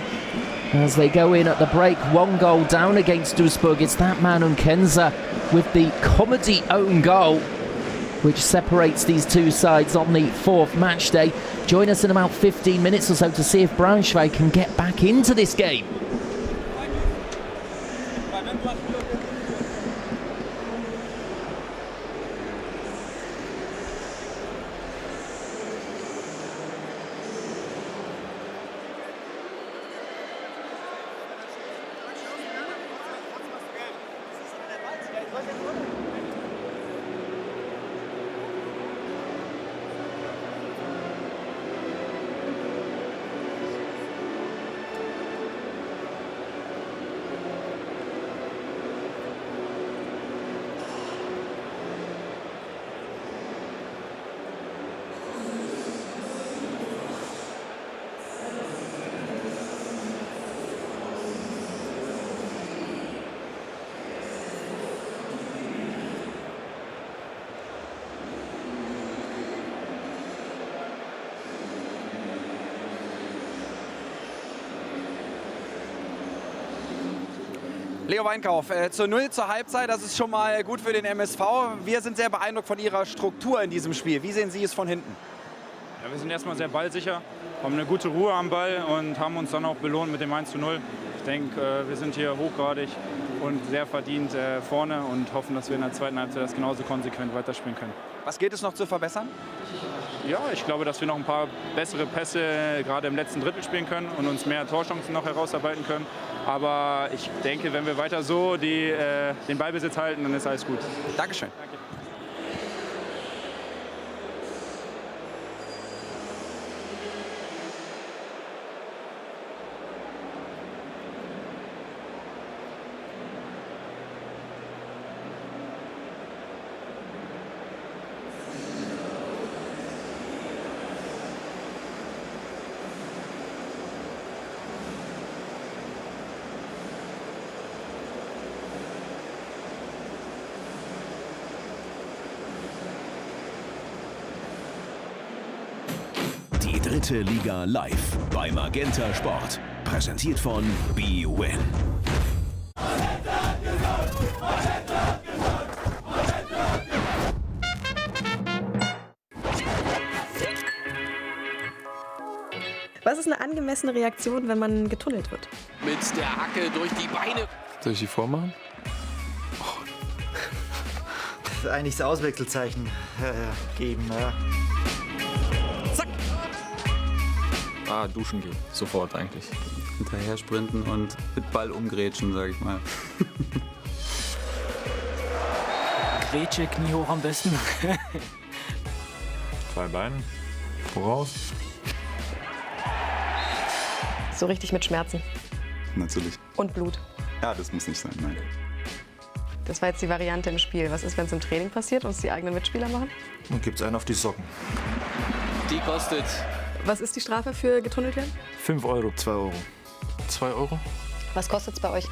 as they go in at the break. One goal down against Duisburg. It's that man Unkensa with the comedy own goal which separates these two sides on the fourth match day. Join us in about 15 minutes or so to see if Braunschweig can get back into this game. Leo Weinkauf, zu 0 zur Halbzeit, das ist schon mal gut für den MSV. Wir sind sehr beeindruckt von Ihrer Struktur in diesem Spiel. Wie sehen Sie es von hinten? Ja, wir sind erstmal sehr ballsicher, haben eine gute Ruhe am Ball und haben uns dann auch belohnt mit dem 1:0. Ich denke, wir sind hier hochgradig und sehr verdient vorne und hoffen, dass wir in der zweiten Halbzeit das genauso konsequent weiterspielen können. Was gilt es noch zu verbessern? Ja, ich glaube, dass wir noch ein paar bessere Pässe gerade im letzten Drittel spielen können und uns mehr Torchancen noch herausarbeiten können. Aber ich denke, wenn wir weiter so den Ballbesitz halten, dann ist alles gut. Dankeschön. Danke. Die dritte Liga live bei Magenta Sport. Präsentiert von BWin. Was ist eine angemessene Reaktion, wenn man getunnelt wird? Mit der Hacke durch die Beine. Soll ich die vormachen? Eigentlich das Auswechselzeichen geben. Ja. Duschen gehen. Sofort eigentlich. Hinterher sprinten und mit Ball umgrätschen, sag ich mal. Grätsche, Knie hoch am besten. 2 Beinen. Voraus. So richtig mit Schmerzen. Natürlich. Und Blut. Ja, das muss nicht sein, nein. Das war jetzt die Variante im Spiel. Was ist, wenn es im Training passiert und es die eigenen Mitspieler machen? Und gibt's einen auf die Socken. Die kostet. Was ist die Strafe für getunnelt werden? 5 Euro. 2 Euro. 2 Euro? Was kostet es bei euch?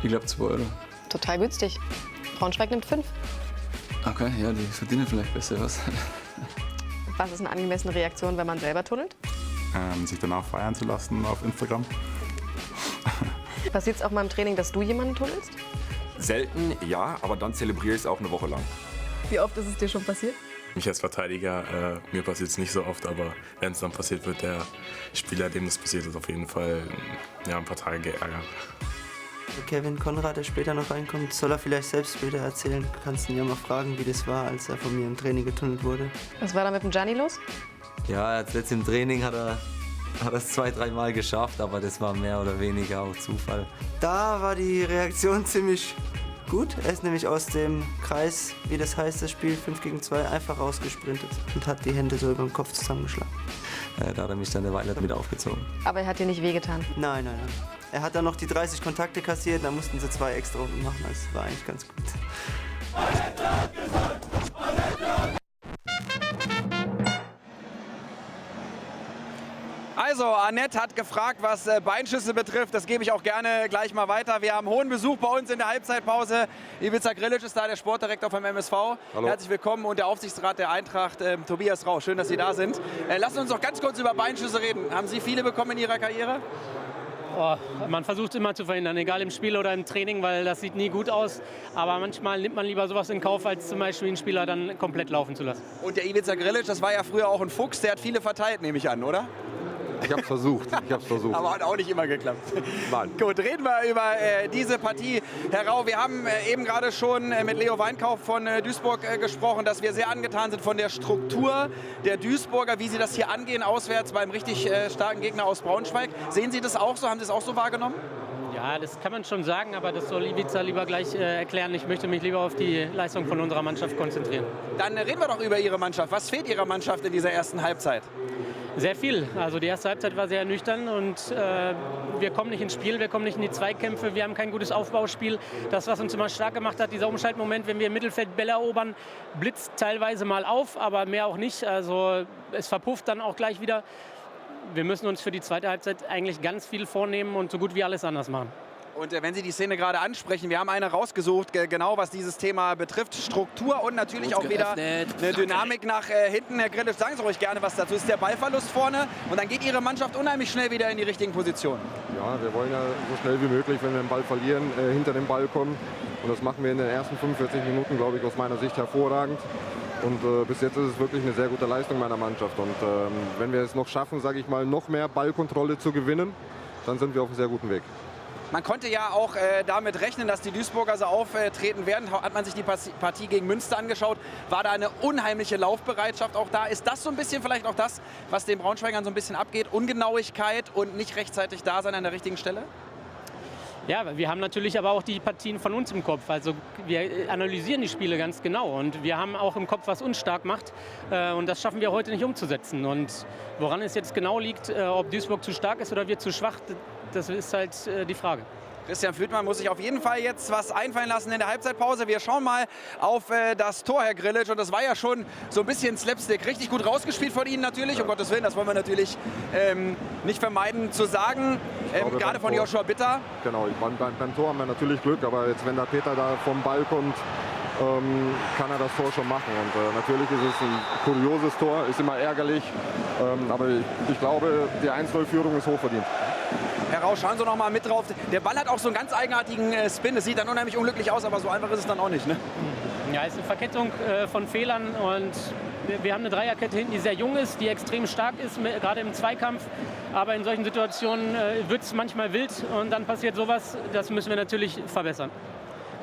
Ich glaube 2 Euro. Total günstig. Braunschweig nimmt 5. Okay, ja, die verdienen vielleicht besser was. Was ist eine angemessene Reaktion, wenn man selber tunnelt? Sich danach feiern zu lassen auf Instagram. Passiert es auch mal im Training, dass du jemanden tunnelst? Selten, ja, aber dann zelebriere ich es auch eine Woche lang. Wie oft ist es dir schon passiert? Mich als Verteidiger, mir passiert es nicht so oft, aber wenn es dann passiert, wird der Spieler, dem das passiert ist, auf jeden Fall ein paar Tage geärgert. Kevin Konrad, der später noch reinkommt, soll er vielleicht selbst später erzählen. Du kannst ihn ja mal fragen, wie das war, als er von mir im Training getunnelt wurde. Was war da mit dem Gianni los? Ja, als letztes im Training hat er es 2-3 Mal geschafft, aber das war mehr oder weniger auch Zufall. Da war die Reaktion ziemlich gut. Er ist nämlich aus dem Kreis, wie das heißt, das Spiel 5 gegen 2, einfach rausgesprintet und hat die Hände so über den Kopf zusammengeschlagen. Da hat er mich dann eine Weile mit aufgezogen. Aber er hat dir nicht wehgetan? Nein, nein, nein. Er hat dann noch die 30 Kontakte kassiert, da mussten sie 2 extra Runden machen. Das war eigentlich ganz gut. Also, Annette hat gefragt, was Beinschüsse betrifft. Das gebe ich auch gerne gleich mal weiter. Wir haben hohen Besuch bei uns in der Halbzeitpause. Ivica Grilic ist da, der Sportdirektor vom MSV. Hallo. Herzlich willkommen und der Aufsichtsrat der Eintracht, Tobias Rau. Schön, dass Sie da sind. Lassen uns doch ganz kurz über Beinschüsse reden. Haben Sie viele bekommen in Ihrer Karriere? Man versucht immer zu verhindern, egal im Spiel oder im Training, weil das sieht nie gut aus. Aber manchmal nimmt man lieber sowas in Kauf, als zum Beispiel einen Spieler dann komplett laufen zu lassen. Und der Ivica Grilic, das war ja früher auch ein Fuchs, der hat viele verteilt, nehme ich an, oder? Ich habe es versucht. Aber hat auch nicht immer geklappt. Nein. Gut, reden wir über diese Partie. Herr Rau, wir haben eben gerade schon mit Leo Weinkauf von Duisburg gesprochen, dass wir sehr angetan sind von der Struktur der Duisburger, wie sie das hier angehen, auswärts beim richtig starken Gegner aus Braunschweig. Sehen Sie das auch so? Haben Sie es auch so wahrgenommen? Ja, das kann man schon sagen, aber das soll Ivica lieber gleich erklären. Ich möchte mich lieber auf die Leistung von unserer Mannschaft konzentrieren. Dann reden wir doch über Ihre Mannschaft. Was fehlt Ihrer Mannschaft in dieser ersten Halbzeit? Sehr viel. Also die erste Halbzeit war sehr ernüchternd und wir kommen nicht ins Spiel, wir kommen nicht in die Zweikämpfe, wir haben kein gutes Aufbauspiel. Das, was uns immer stark gemacht hat, dieser Umschaltmoment, wenn wir im Mittelfeld Bälle erobern, blitzt teilweise mal auf, aber mehr auch nicht. Also es verpufft dann auch gleich wieder. Wir müssen uns für die zweite Halbzeit eigentlich ganz viel vornehmen und so gut wie alles anders machen. Und wenn Sie die Szene gerade ansprechen, wir haben eine rausgesucht, genau was dieses Thema betrifft. Struktur und natürlich auch wieder eine Dynamik nach hinten. Herr Grillitsch, sagen Sie ruhig gerne was dazu. Ist der Ballverlust vorne und dann geht Ihre Mannschaft unheimlich schnell wieder in die richtigen Positionen. Ja, wir wollen ja so schnell wie möglich, wenn wir den Ball verlieren, hinter den Ball kommen. Und das machen wir in den ersten 45 Minuten, glaube ich, aus meiner Sicht hervorragend. Und bis jetzt ist es wirklich eine sehr gute Leistung meiner Mannschaft. Und wenn wir es noch schaffen, sage ich mal, noch mehr Ballkontrolle zu gewinnen, dann sind wir auf einem sehr guten Weg. Man konnte ja auch damit rechnen, dass die Duisburger so auftreten werden. Hat man sich die Partie gegen Münster angeschaut, war da eine unheimliche Laufbereitschaft auch da. Ist das so ein bisschen vielleicht auch das, was den Braunschweigern so ein bisschen abgeht? Ungenauigkeit und nicht rechtzeitig da sein an der richtigen Stelle? Ja, wir haben natürlich aber auch die Partien von uns im Kopf. Also wir analysieren die Spiele ganz genau und wir haben auch im Kopf, was uns stark macht. Und das schaffen wir heute nicht umzusetzen. Und woran es jetzt genau liegt, ob Duisburg zu stark ist oder wir zu schwach, das ist halt die Frage. Christian Flütmann muss sich auf jeden Fall jetzt was einfallen lassen in der Halbzeitpause. Wir schauen mal auf das Tor, Herr Grillitsch. Und das war ja schon so ein bisschen Slapstick. Richtig gut rausgespielt von Ihnen natürlich. Um Gottes Willen, das wollen wir natürlich nicht vermeiden zu sagen. Gerade von Joshua Bitter. Genau, beim Tor haben wir natürlich Glück. Aber jetzt, wenn der Peter da vom Ball kommt, kann er das Tor schon machen. Und natürlich ist es ein kurioses Tor, ist immer ärgerlich. Aber ich glaube, die 1-0-Führung ist hochverdient. Herr Rausch, schauen Sie noch mal mit drauf. Der Ball hat auch so einen ganz eigenartigen Spin. Es sieht dann unheimlich unglücklich aus, aber so einfach ist es dann auch nicht, ne? Ja, es ist eine Verkettung von Fehlern und wir haben eine Dreierkette hinten, die sehr jung ist, die extrem stark ist, gerade im Zweikampf. Aber in solchen Situationen wird es manchmal wild und dann passiert sowas. Das müssen wir natürlich verbessern.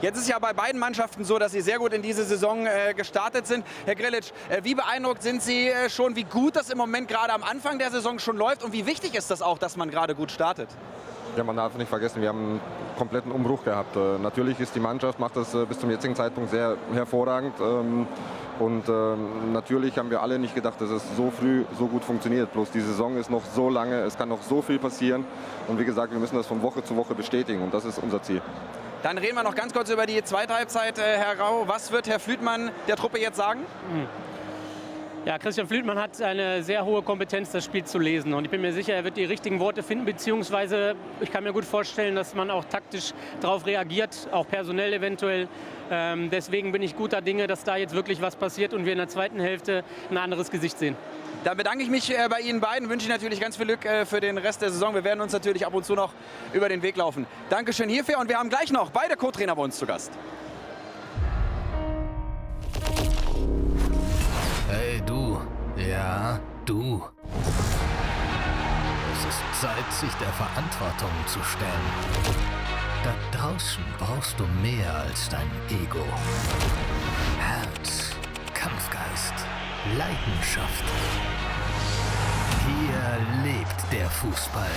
Jetzt ist ja bei beiden Mannschaften so, dass sie sehr gut in diese Saison gestartet sind. Herr Grillitsch, wie beeindruckt sind Sie schon, wie gut das im Moment gerade am Anfang der Saison schon läuft und wie wichtig ist das auch, dass man gerade gut startet? Ja, man darf nicht vergessen, wir haben einen kompletten Umbruch gehabt. Natürlich ist die Mannschaft, macht das bis zum jetzigen Zeitpunkt sehr hervorragend. Und natürlich haben wir alle nicht gedacht, dass es so früh so gut funktioniert. Bloß die Saison ist noch so lange, es kann noch so viel passieren. Und wie gesagt, wir müssen das von Woche zu Woche bestätigen und das ist unser Ziel. Dann reden wir noch ganz kurz über die zweite Halbzeit, Herr Rau. Was wird Herr Flütmann der Truppe jetzt sagen? Ja, Christian Flütmann hat eine sehr hohe Kompetenz, das Spiel zu lesen. Und ich bin mir sicher, er wird die richtigen Worte finden, beziehungsweise ich kann mir gut vorstellen, dass man auch taktisch darauf reagiert, auch personell eventuell. Deswegen bin ich guter Dinge, dass da jetzt wirklich was passiert und wir in der zweiten Hälfte ein anderes Gesicht sehen. Dann bedanke ich mich bei Ihnen beiden, wünsche Ihnen natürlich ganz viel Glück für den Rest der Saison. Wir werden uns natürlich ab und zu noch über den Weg laufen. Dankeschön hierfür und wir haben gleich noch beide Co-Trainer bei uns zu Gast. Hey du, ja du. Es ist Zeit, sich der Verantwortung zu stellen. Da draußen brauchst du mehr als dein Ego. Herz, Kampfgeist, Leidenschaft. Hier lebt der Fußball.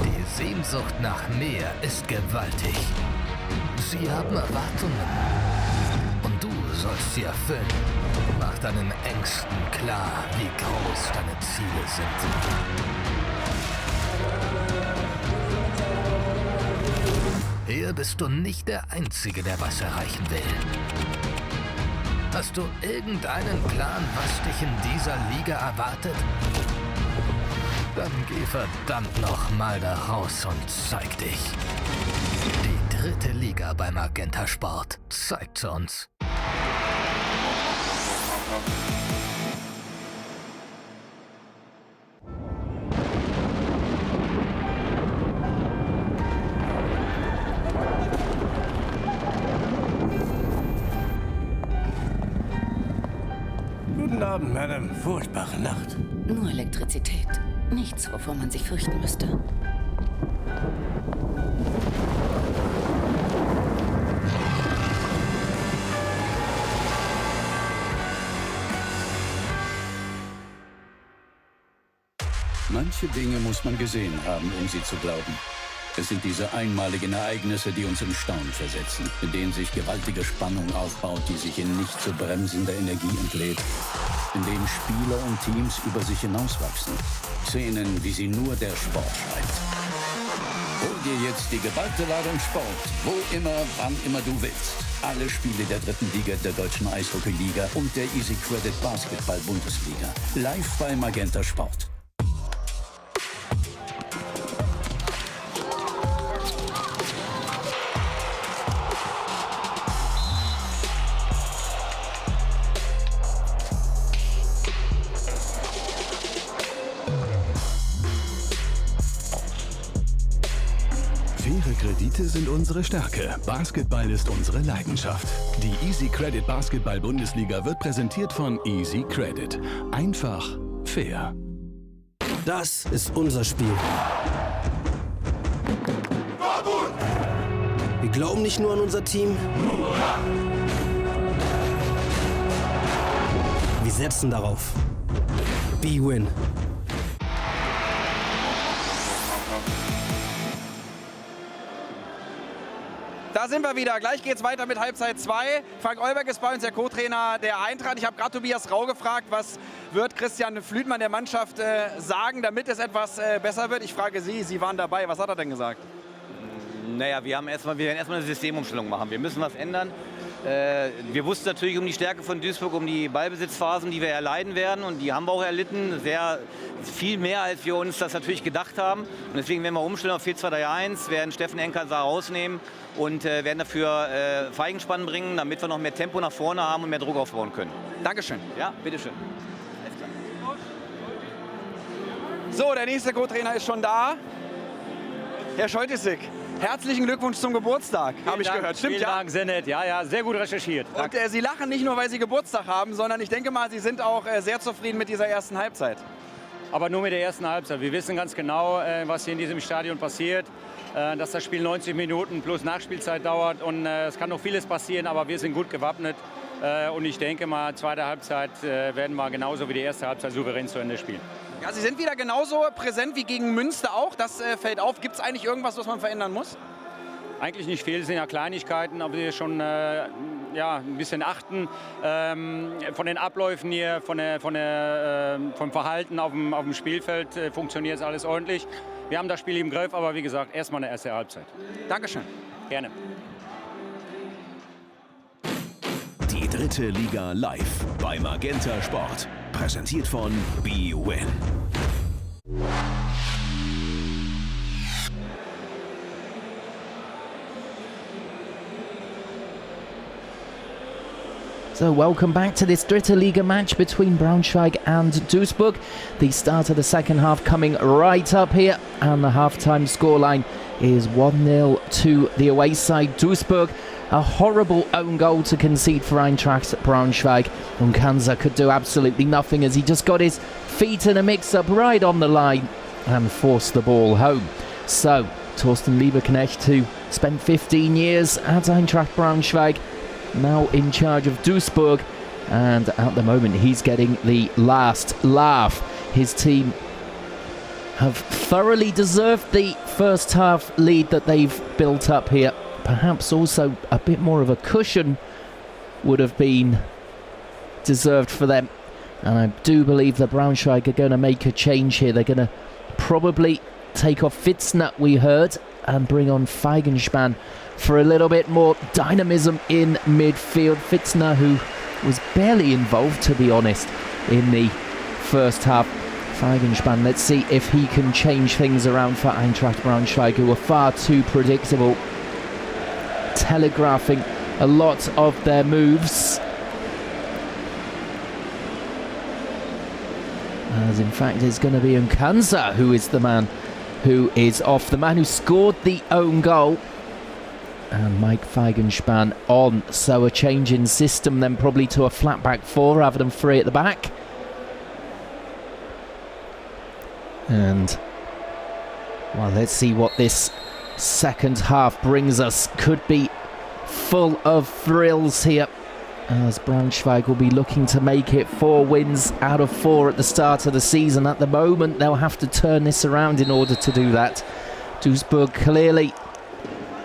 Die Sehnsucht nach mehr ist gewaltig. Sie haben Erwartungen. Und du sollst sie erfüllen. Mach deinen Ängsten klar, wie groß deine Ziele sind. Hier bist du nicht der Einzige, der was erreichen will. Hast du irgendeinen Plan, was dich in dieser Liga erwartet? Dann geh verdammt noch mal da raus und zeig dich. Die dritte Liga beim Magenta Sport zeigt's uns. Guten Abend, Madame. Furchtbare Nacht. Nur Elektrizität. Nichts, wovor man sich fürchten müsste. Manche Dinge muss man gesehen haben, um sie zu glauben. Es sind diese einmaligen Ereignisse, die uns in Staunen versetzen, in denen sich gewaltige Spannung aufbaut, die sich in nicht zu bremsender Energie entlädt, in denen Spieler und Teams über sich hinauswachsen. Szenen, wie sie nur der Sport schreibt. Hol dir jetzt die geballte Ladung Sport, wo immer, wann immer du willst. Alle Spiele der dritten Liga, der deutschen Eishockey-Liga und der Easy Credit Basketball-Bundesliga. Live bei Magenta Sport. Faire Kredite sind unsere Stärke. Basketball ist unsere Leidenschaft. Die Easy Credit Basketball Bundesliga wird präsentiert von Easy Credit. Einfach fair. Das ist unser Spiel. Wir glauben nicht nur an unser Team. Wir setzen darauf. We win. Da sind wir wieder. Gleich geht es weiter mit Halbzeit 2. Frank Olberg ist bei uns, der Co-Trainer der Eintracht. Ich habe gerade Tobias Rau gefragt, was wird Christian Flütmann der Mannschaft sagen, damit es etwas besser wird. Ich frage Sie, Sie waren dabei. Was hat er denn gesagt? Naja, wir werden erstmal eine Systemumstellung machen. Wir müssen was ändern. Wir wussten natürlich um die Stärke von Duisburg, um die Ballbesitzphasen, die wir erleiden werden. Und die haben wir auch erlitten. Viel mehr, als wir uns das natürlich gedacht haben. Und deswegen werden wir umstellen auf 4-2-3-1, werden Steffen Enkansa rausnehmen und werden dafür Feigenspann bringen, damit wir noch mehr Tempo nach vorne haben und mehr Druck aufbauen können. Dankeschön. Ja, bitteschön. So, der nächste Co-Trainer ist schon da. Herr Scholtisek. Herzlichen Glückwunsch zum Geburtstag, habe ich gehört. Stimmt, vielen Dank, sehr nett. Ja, sehr gut recherchiert. Und Sie lachen nicht nur, weil Sie Geburtstag haben, sondern ich denke mal, Sie sind auch sehr zufrieden mit dieser ersten Halbzeit. Aber nur mit der ersten Halbzeit. Wir wissen ganz genau, was hier in diesem Stadion passiert. Dass das Spiel 90 Minuten plus Nachspielzeit dauert. Und es kann noch vieles passieren, aber wir sind gut gewappnet. Und ich denke mal, zweite Halbzeit werden wir genauso wie die erste Halbzeit souverän zu Ende spielen. Ja, Sie sind wieder genauso präsent wie gegen Münster auch. Das fällt auf. Gibt es eigentlich irgendwas, was man verändern muss? Eigentlich nicht viel, es sind ja Kleinigkeiten, aber wir schon ein bisschen achten von den Abläufen hier, vom Verhalten auf dem Spielfeld funktioniert es alles ordentlich. Wir haben das Spiel im Griff, aber wie gesagt, erstmal eine erste Halbzeit. Dankeschön. Gerne. Die dritte Liga live bei Magenta Sport. Präsentiert von BWin. So welcome back to this Dritte Liga match between Braunschweig and Duisburg. The start of the second half coming right up here, and the half-time scoreline is 1-0 to the away side Duisburg. A horrible own goal to concede for Eintracht Braunschweig. Unkanza could do absolutely nothing as he just got his feet in a mix-up right on the line and forced the ball home. So, Thorsten Lieberknecht, who spent 15 years at Eintracht Braunschweig, now in charge of Duisburg, and at the moment he's getting the last laugh. His team have thoroughly deserved the first half lead that they've built up here. Perhaps also a bit more of a cushion would have been deserved for them. And I do believe that Braunschweig are going to make a change here. They're going to probably take off Fitzner, we heard, and bring on Feigenspann for a little bit more dynamism in midfield. Fitzner, who was barely involved, to be honest, in the first half. Feigenspann, let's see if he can change things around for Eintracht Braunschweig, who are far too predictable, telegraphing a lot of their moves. As in fact it's going to be Unkanza who is the man who is off, the man who scored the own goal. And Mike Feigenspann on, so a change in system then probably to a flat back four rather than three at the back. And well, let's see what this second half brings us. Could be full of thrills here, as Braunschweig will be looking to make it 4 wins out of 4 at the start of the season. At the moment they'll have to turn this around in order to do that. Duisburg clearly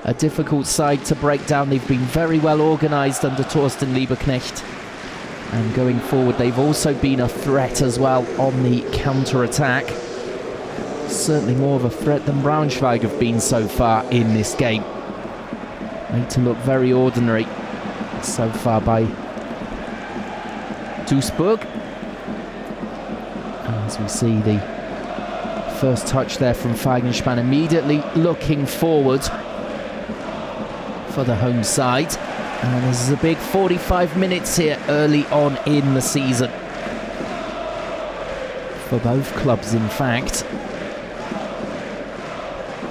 a difficult side to break down. They've been very well organised under Thorsten Lieberknecht, and going forward they've also been a threat as well on the counter-attack. Certainly more of a threat than Braunschweig have been so far in this game. Made to look very ordinary so far by Duisburg. As we see the first touch there from Feigenspann, immediately looking forward for the home side. And this is a big 45 minutes here early on in the season for both clubs, in fact.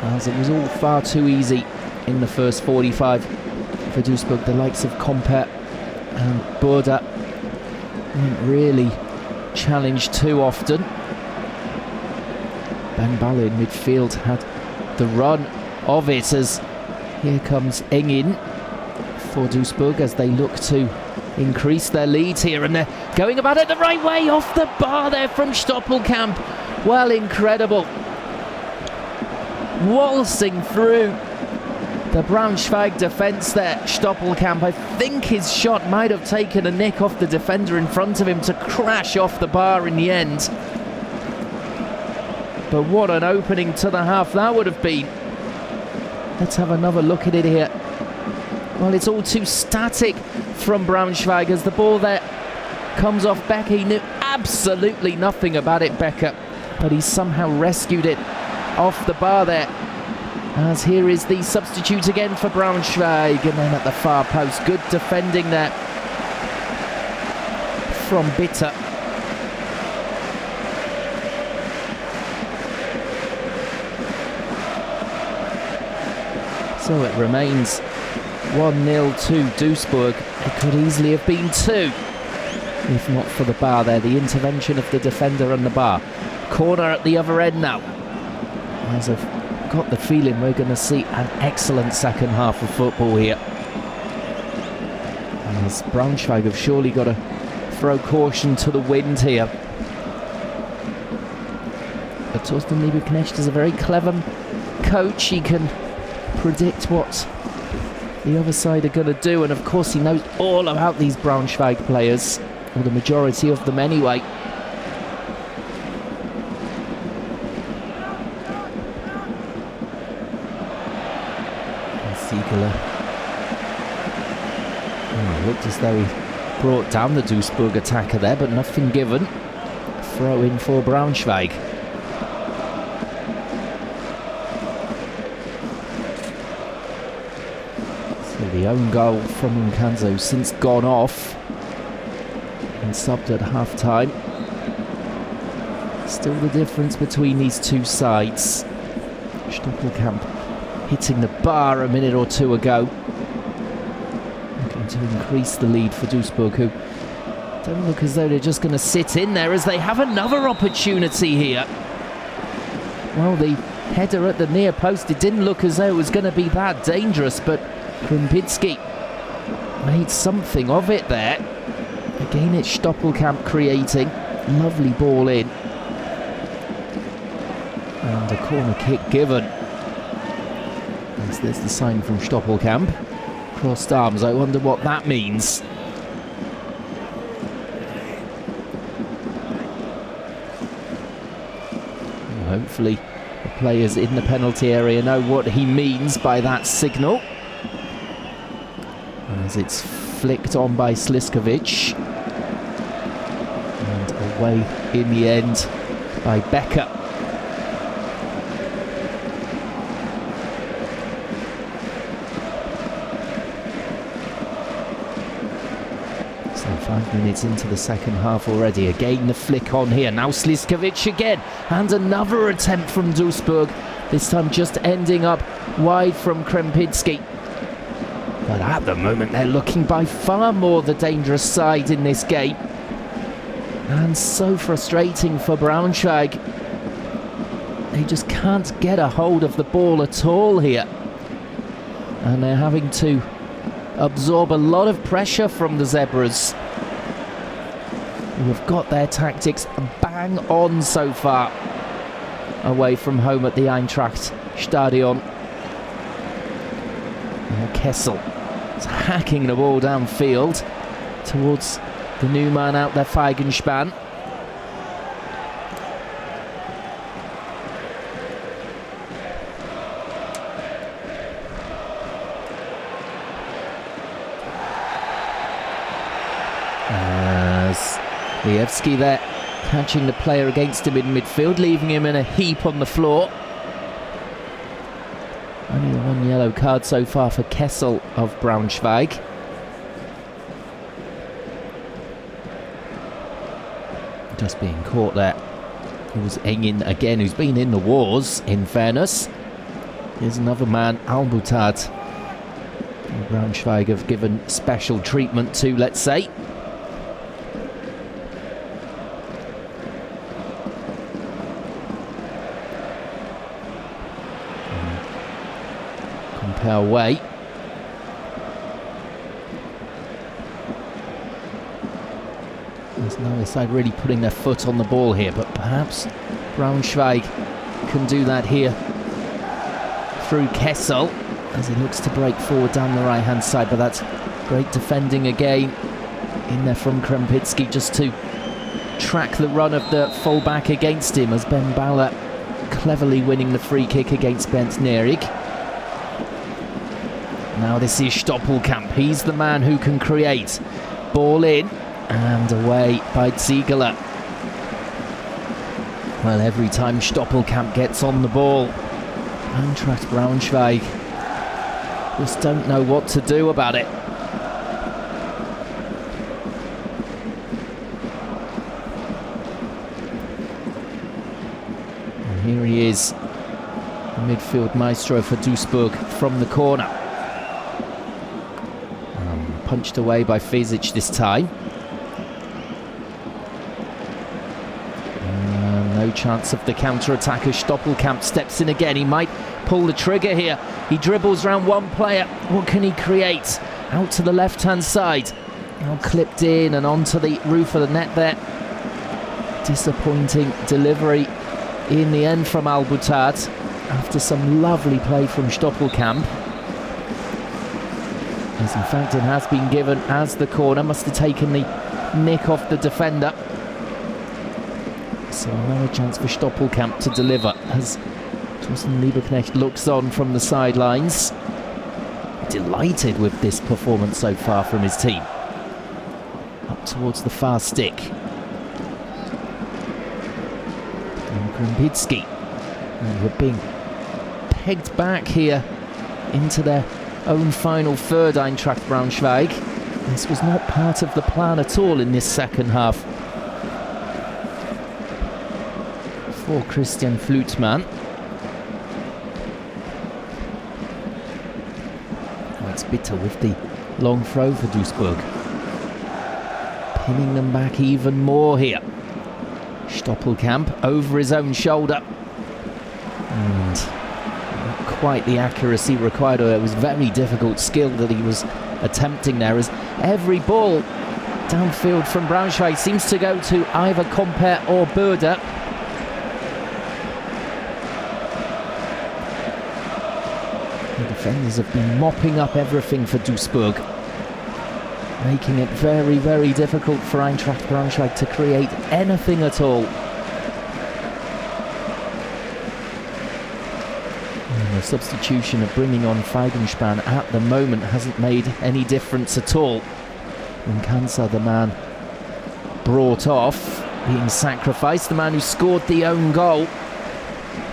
as it was all far too easy in the first 45 for Duisburg. The likes of Comper and Burda weren't really challenged too often. Ben Balle in midfield had the run of it, as here comes Engin for Duisburg as they look to increase their lead here, and they're going about it the right way, off the bar there from Stoppelkamp. Well, incredible. Waltzing through the Braunschweig defence there, Stoppelkamp. I think his shot might have taken a nick off the defender in front of him to crash off the bar in the end. But what an opening to the half that would have been. Let's have another look at it here. Well, it's all too static from Braunschweig as the ball there comes off Becker. He knew absolutely nothing about it, Becker, but he somehow rescued it off the bar there. As here is the substitute again for Braunschweig, and then at the far post, good defending there from Bitter. So it remains 1-0 to Duisburg. It could easily have been 2 if not for the bar there, the intervention of the defender on the bar. Corner at the other end now. As I've got the feeling we're going to see an excellent second half of football here. As Braunschweig have surely got to throw caution to the wind here. But Torsten Liebknecht is a very clever coach. He can predict what the other side are going to do, and of course he knows all about these Braunschweig players, or the majority of them anyway. Siegele. Oh, looked as though he brought down the Duisburg attacker there, but nothing given. Throw in for Braunschweig. The own goal from Nkanzo since gone off and subbed at half-time. Still the difference between these two sides. Stoppelkamp hitting the bar a minute or two ago, looking to increase the lead for Duisburg, who don't look as though they're just going to sit in there, as they have another opportunity here. Well, the header at the near post, it didn't look as though it was going to be that dangerous, but Krempitsky made something of it there. Again, it's Stoppelkamp creating. Lovely ball in. And a corner kick given. As there's the sign from Stoppelkamp. Crossed arms, I wonder what that means. Well, hopefully the players in the penalty area know what he means by that signal. As it's flicked on by Sliskovic. And away in the end by Becker. So 5 minutes into the second half already. Again the flick on here. Now Sliskovic again. And another attempt from Duisburg. This time just ending up wide from Krempitsky. But at the moment they're looking by far more the dangerous side in this game. And so frustrating for Braunschweig. They just can't get a hold of the ball at all here. And they're having to absorb a lot of pressure from the Zebras, who have got their tactics bang on so far away from home at the Eintracht Stadion. Now Kessel is hacking the ball downfield towards the new man out there, Feigenspan. As Lievski there catching the player against him in midfield, leaving him in a heap on the floor. Only the one yellow card so far for Kessel of Braunschweig. Just being caught there. It was Engin again, who's been in the wars, in fairness. Here's another man, Albutard. Braunschweig have given special treatment to, let's say. Compare away. There's no other side really putting their foot on the ball here, but perhaps Braunschweig can do that here through Kessel as he looks to break forward down the right-hand side, but that's great defending again in there from Krempitsky just to track the run of the full-back against him as Ben Bauer cleverly winning the free kick against Bent Nerig. Now this is Stoppelkamp. He's the man who can create. Ball in and away by Ziegler. Well, every time Stoppelkamp gets on the ball, Eintracht Braunschweig just don't know what to do about it. And here he is, the midfield maestro for Duisburg from the corner. Punched away by Fezic this time. No chance of the counter-attack as Stoppelkamp steps in again. He might pull the trigger here. He dribbles around one player. What can he create? Out to the left-hand side. Now clipped in and onto the roof of the net there. Disappointing delivery in the end from Albutard after some lovely play from Stoppelkamp. As in fact it has been given as the corner. Must have taken the nick off the defender. So another chance for Stoppelkamp to deliver as Thorsten Lieberknecht looks on from the sidelines. Delighted with this performance so far from his team. Up towards the far stick. And Krempitsky. And we're being pegged back here into their own final third, Eintracht Braunschweig. This was not part of the plan at all in this second half for Christian Flutman. Oh, it's bitter with the long throw for Duisburg. Pinning them back even more here. Stoppelkamp over his own shoulder. And quite the accuracy required. It was very difficult skill that he was attempting there, as every ball downfield from Braunschweig seems to go to either Comper or Böder. The defenders have been mopping up everything for Duisburg, making it very, very difficult for Eintracht Braunschweig to create anything at all. The substitution of bringing on Feigenspan at the moment hasn't made any difference at all. And Kansa, the man brought off, being sacrificed, the man who scored the own goal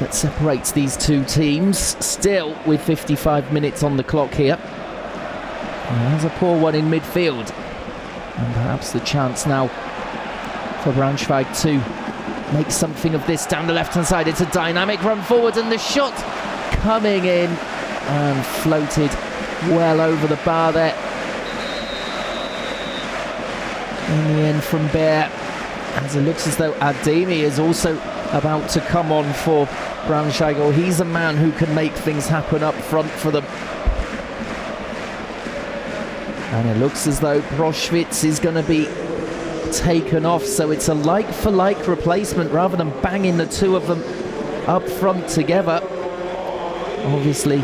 that separates these two teams, still with 55 minutes on the clock here. And there's a poor one in midfield. And perhaps the chance now for Braunschweig to make something of this down the left-hand side. It's a dynamic run forward and the shot coming in and floated well over the bar there. In the end from Bear, as it looks as though Ademi is also about to come on for Braunschweig. Oh, he's a man who can make things happen up front for them. And it looks as though Proschwitz is going to be taken off, so it's a like-for-like replacement rather than banging the two of them up front together. Obviously,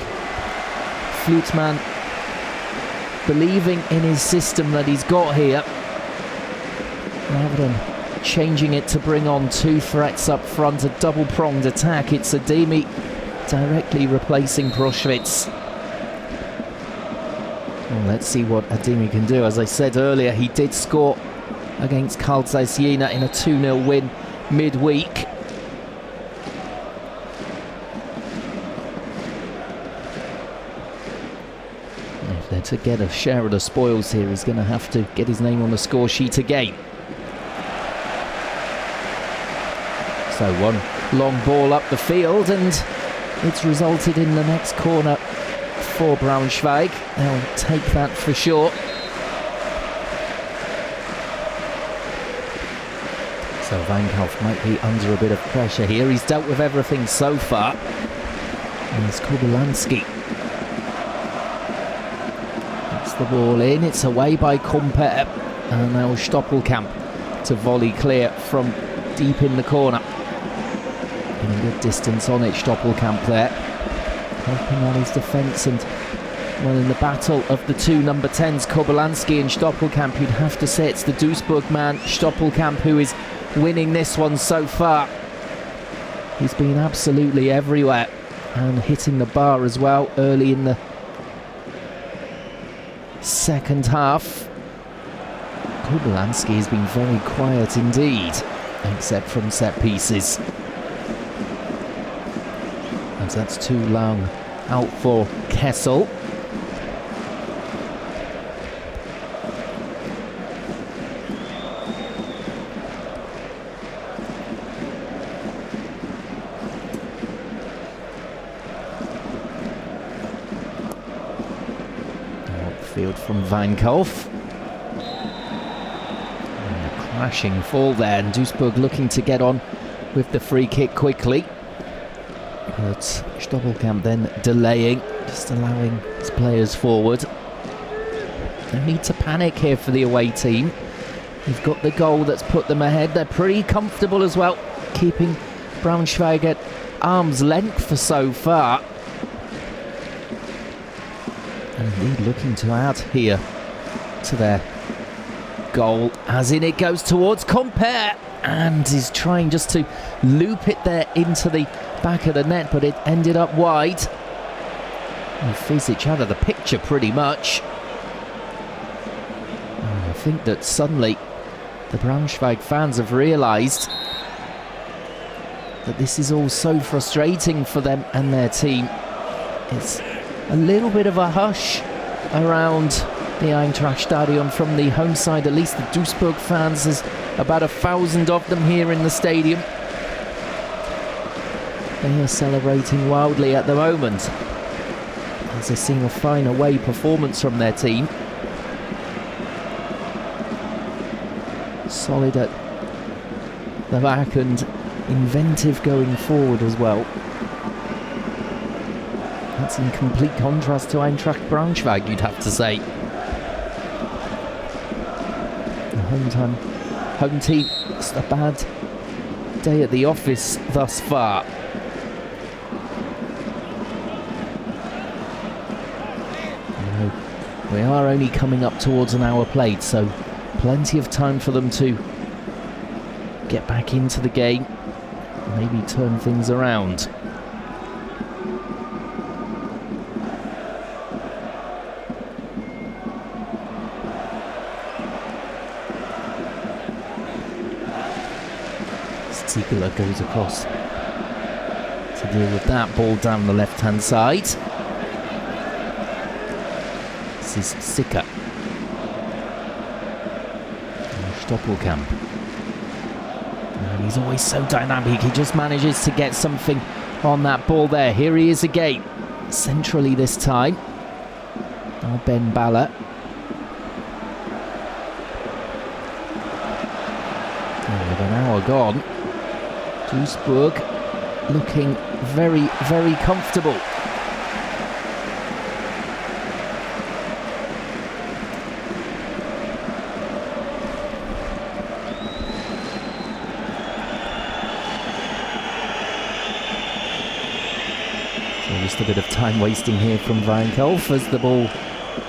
Flutman believing in his system that he's got here, rather than changing it to bring on two threats up front, a double-pronged attack. It's Ademi directly replacing Proschwitz. Well, let's see what Ademi can do. As I said earlier, he did score against Carl Zeiss Jena in a 2-0 win midweek. To get a share of the spoils here, he's going to have to get his name on the score sheet again. So one long ball up the field, and it's resulted in the next corner for Braunschweig. They'll take that for sure. So Weinkauf might be under a bit of pressure here. He's dealt with everything so far. And it's Kubelanski. That's the ball in. It's away by Kumper. And now Stoppelkamp to volley clear from deep in the corner. Getting good distance on it, Stoppelkamp there. Helping on his defence and, well, in the battle of the two number 10s, Kubelanski and Stoppelkamp, you'd have to say it's the Duisburg man, Stoppelkamp, who is winning this one so far. He's been absolutely everywhere and hitting the bar as well early in the second half. Kubelanski has been very quiet indeed, except from set pieces. And that's too long out for Kessel. Field from Weinkauf. And a crashing fall there, and Duisburg looking to get on with the free kick quickly. But Stoppelkamp then delaying, just allowing his players forward. No need to panic here for the away team. They've got the goal that's put them ahead. They're pretty comfortable as well, keeping Braunschweig at arm's length for so far. And indeed looking to add here to their goal, as in it goes towards Compare, and is trying just to loop it there into the back of the net, but it ended up wide. They face each other the picture pretty much. And I think that suddenly the Braunschweig fans have realised that this is all so frustrating for them and their team. It's a little bit of a hush around the Eintracht Stadion from the home side, at least the Duisburg fans. There's about 1,000 of them here in the stadium. They are celebrating wildly at the moment as they're seeing a fine away performance from their team. Solid at the back and inventive going forward as well. That's in complete contrast to Eintracht Braunschweig, you'd have to say. The home team, it's a bad day at the office thus far. We are only coming up towards an hour played, so plenty of time for them to get back into the game, maybe turn things around. Ziegler goes across to deal with that ball down the left-hand side. This is Sicker. Stoppelkamp. And he's always so dynamic, he just manages to get something on that ball there. Here he is again, centrally this time. Now Ben Baller. With an hour gone, Duisburg looking very, very comfortable. So just a bit of time wasting here from Weinkauf as the ball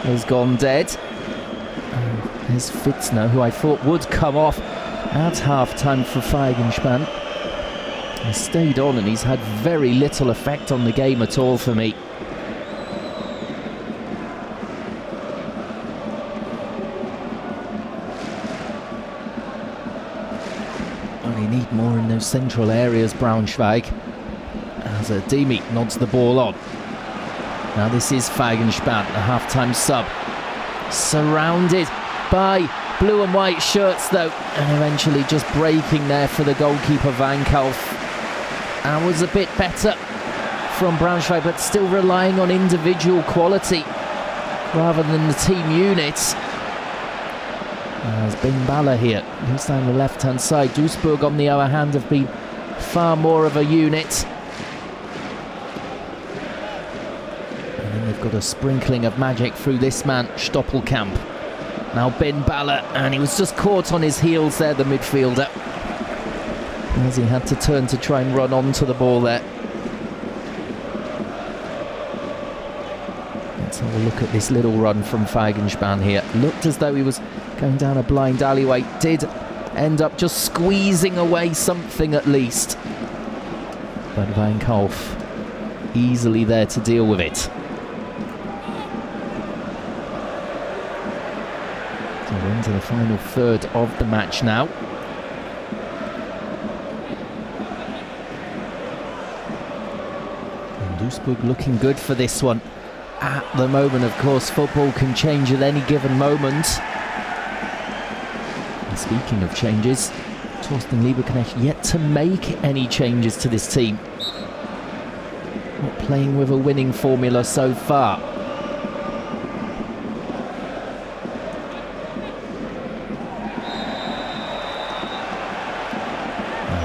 has gone dead. There's Fitzner, who I thought would come off at half-time for Feigenspan. He stayed on and he's had very little effect on the game at all for me. Only need more in those central areas, Braunschweig. As Demi nods the ball on. Now this is Feigenspan, the half-time sub. Surrounded by blue and white shirts though, and eventually just breaking there for the goalkeeper Weinkauf. And was a bit better from Braunschweig, but still relying on individual quality rather than the team unit. There's Ben Baller here. He's down the left-hand side. Duisburg, on the other hand, have been far more of a unit. And then they've got a sprinkling of magic through this man, Stoppelkamp. Now Ben Baller, and he was just caught on his heels there, the midfielder, as he had to turn to try and run onto the ball there. Let's have a look at this little run from Feigenspan here. Looked as though he was going down a blind alleyway. Did end up just squeezing away something at least. But Wijnkalf easily there to deal with it. So we're into the final third of the match now. And Duisburg looking good for this one. At the moment, of course, football can change at any given moment. And speaking of changes, Thorsten Lieberknecht yet to make any changes to this team. Not playing with a winning formula so far.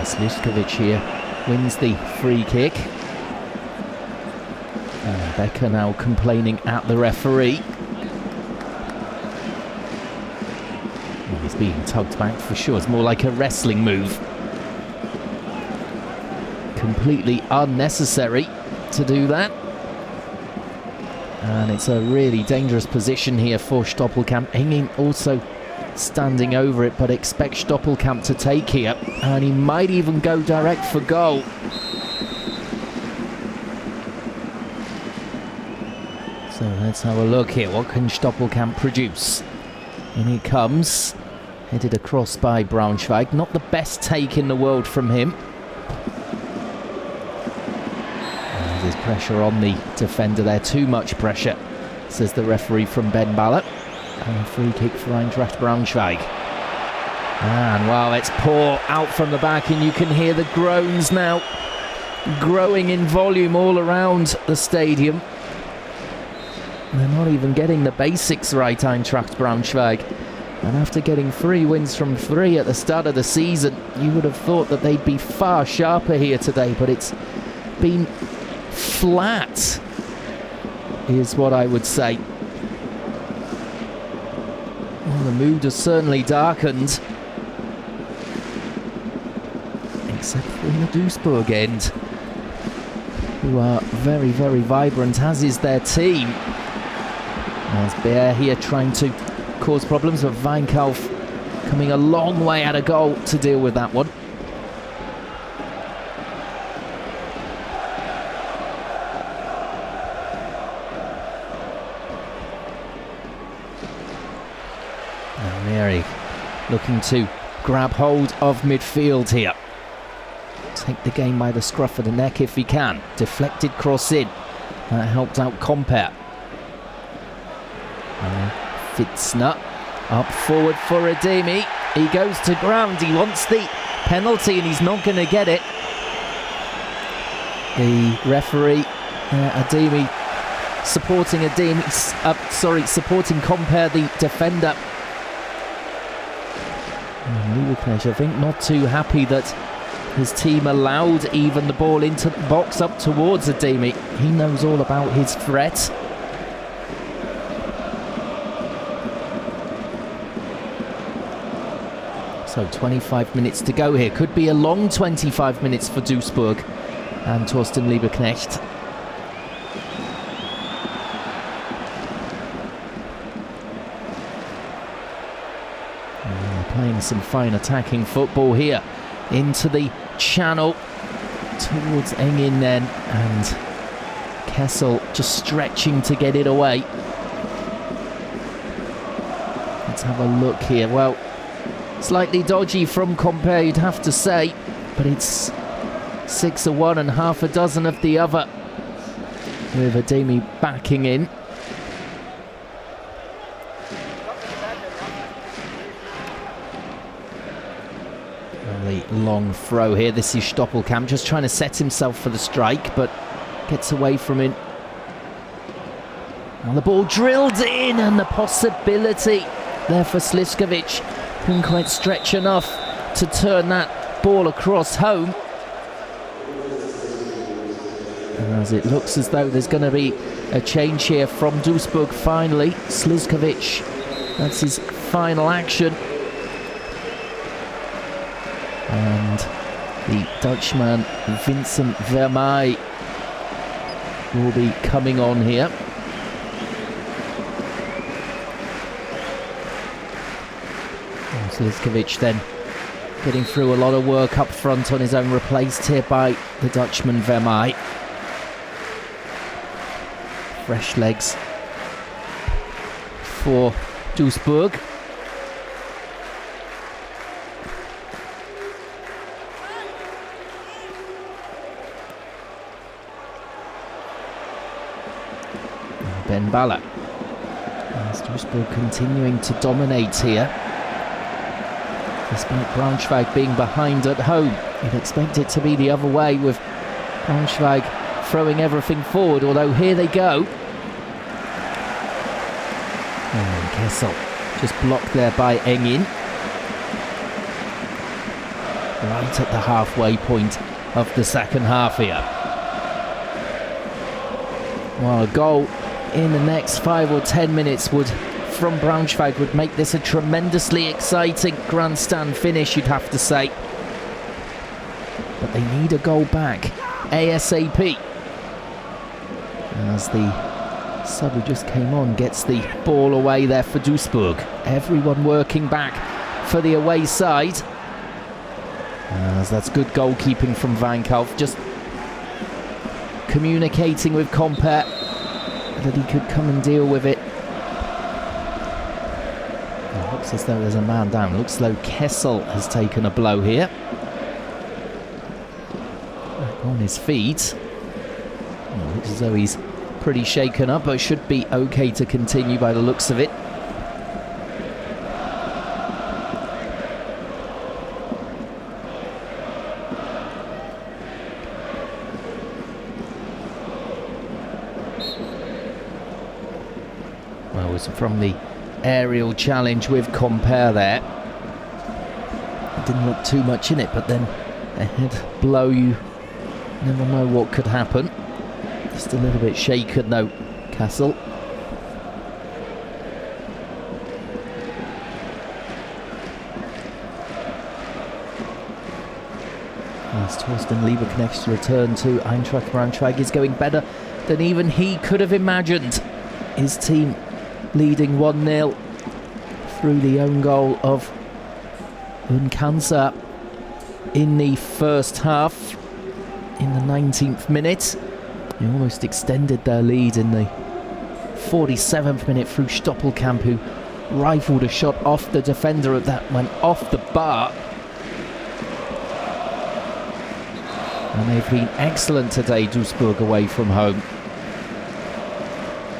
Sliskovic here wins the free kick. And Becker now complaining at the referee. Well, he's being tugged back for sure. It's more like a wrestling move. Completely unnecessary to do that. And it's a really dangerous position here for Stoppelkamp. Engin also standing over it, but expects Stoppelkamp to take here, and he might even go direct for goal. So let's have a look here. What can Stoppelkamp produce? In he comes, headed across by Braunschweig. Not the best take in the world from him. And there's pressure on the defender there. Too much pressure, says the referee from Ben Baller. And a free kick for Eintracht Braunschweig. And wow, it's poor out from the back, and you can hear the groans now growing in volume all around the stadium. They're not even getting the basics right, Eintracht Braunschweig. And after getting 3 wins from 3 at the start of the season, you would have thought that they'd be far sharper here today, but it's been flat, is what I would say. Well, the mood has certainly darkened, except for the Duisburg end, who are very, very vibrant, as is their team. There's Beer here trying to cause problems, but Wijnkalf coming a long way out of goal to deal with that one. Looking to grab hold of midfield here. Take the game by the scruff of the neck if he can. Deflected cross in. That helped out Compere. Fitzner up forward for Ademi. He goes to ground. He wants the penalty and he's not going to get it. The referee, Ademi, supporting Compere, the defender. Lieberknecht, I think, not too happy that his team allowed even the ball into the box up towards Ademi. He knows all about his threat. So 25 minutes to go here. Could be a long 25 minutes for Duisburg and Thorsten Lieberknecht. Playing some fine attacking football here into the channel towards Engin then, and Kessel just stretching to get it away. Let's have a look here. Well, slightly dodgy from Compere, you'd have to say, but it's 6 of one and half a dozen of the other, with Ademi backing in. Long throw here. This is Stoppelkamp just trying to set himself for the strike, but gets away from it. And the ball drilled in, and the possibility there for Sliskovic. Couldn't quite stretch enough to turn that ball across home. And as it looks as though there's going to be a change here from Duisburg finally. Sliskovic, that's his final action. And the Dutchman Vincent Vermeij will be coming on here. Sliskovic then getting through a lot of work up front on his own, replaced here by the Dutchman Vermeij. Fresh legs for Duisburg. Ben Baller. As Duisburg continuing to dominate here. Despite Braunschweig being behind at home. You'd expect it to be the other way with Braunschweig throwing everything forward, although here they go. And Kessel just blocked there by Engin. Right at the halfway point of the second half here. Well, a goal in the next 5 or 10 minutes from Braunschweig would make this a tremendously exciting grandstand finish, you'd have to say. But they need a goal back ASAP. As the sub who just came on gets the ball away there for Duisburg. Everyone working back for the away side. As that's good goalkeeping from Wijnkalf, just communicating with Compere that he could come and deal with it. It looks as though there's a man down. Looks as though Kessel has taken a blow here. Back on his feet. Looks as though he's pretty shaken up, but should be okay to continue by the looks of it. Well, it was from the aerial challenge with Compere there. Didn't look too much in it, but then a head blow, you never know what could happen. Just a little bit shaken though, Kessel. As Torsten Lieberknecht's return to Eintracht Braunschweig is going better than even he could have imagined. His team leading 1-0 through the own goal of Unkansa in the first half, in the 19th minute. They almost extended their lead in the 47th minute through Stoppelkamp, who rifled a shot off the defender that went off the bar. And they've been excellent today, Duisburg, away from home.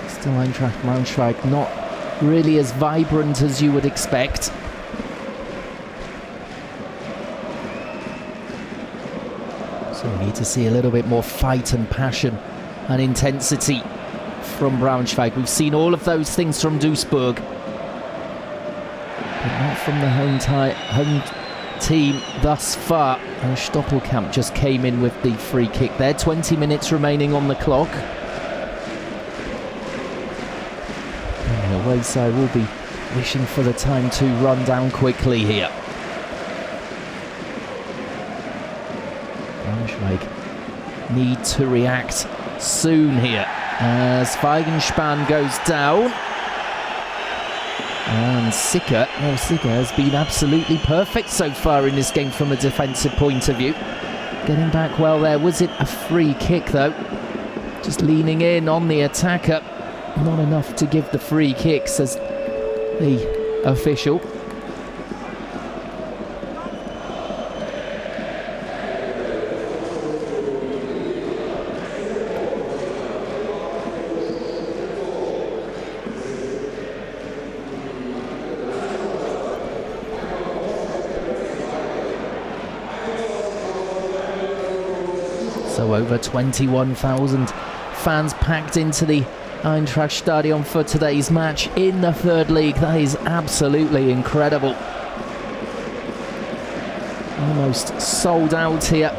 Still Eintracht Braunschweig not really as vibrant as you would expect. So we need to see a little bit more fight and passion and intensity from Braunschweig. We've seen all of those things from Duisburg, but not from the home team thus far. And Stoppelkamp just came in with the free kick there. 20 minutes remaining on the clock. And the away side will be wishing for the time to run down quickly here. Braunschweig need to react soon here as Feigenspan goes down. And Sicker has been absolutely perfect so far in this game from a defensive point of view. Getting back well there. Was it a free kick though? Just leaning in on the attacker. Not enough to give the free kick, says the official. So over 21,000 fans packed into the Eintracht Stadion for today's match in the third league. That is absolutely incredible. Almost sold out here,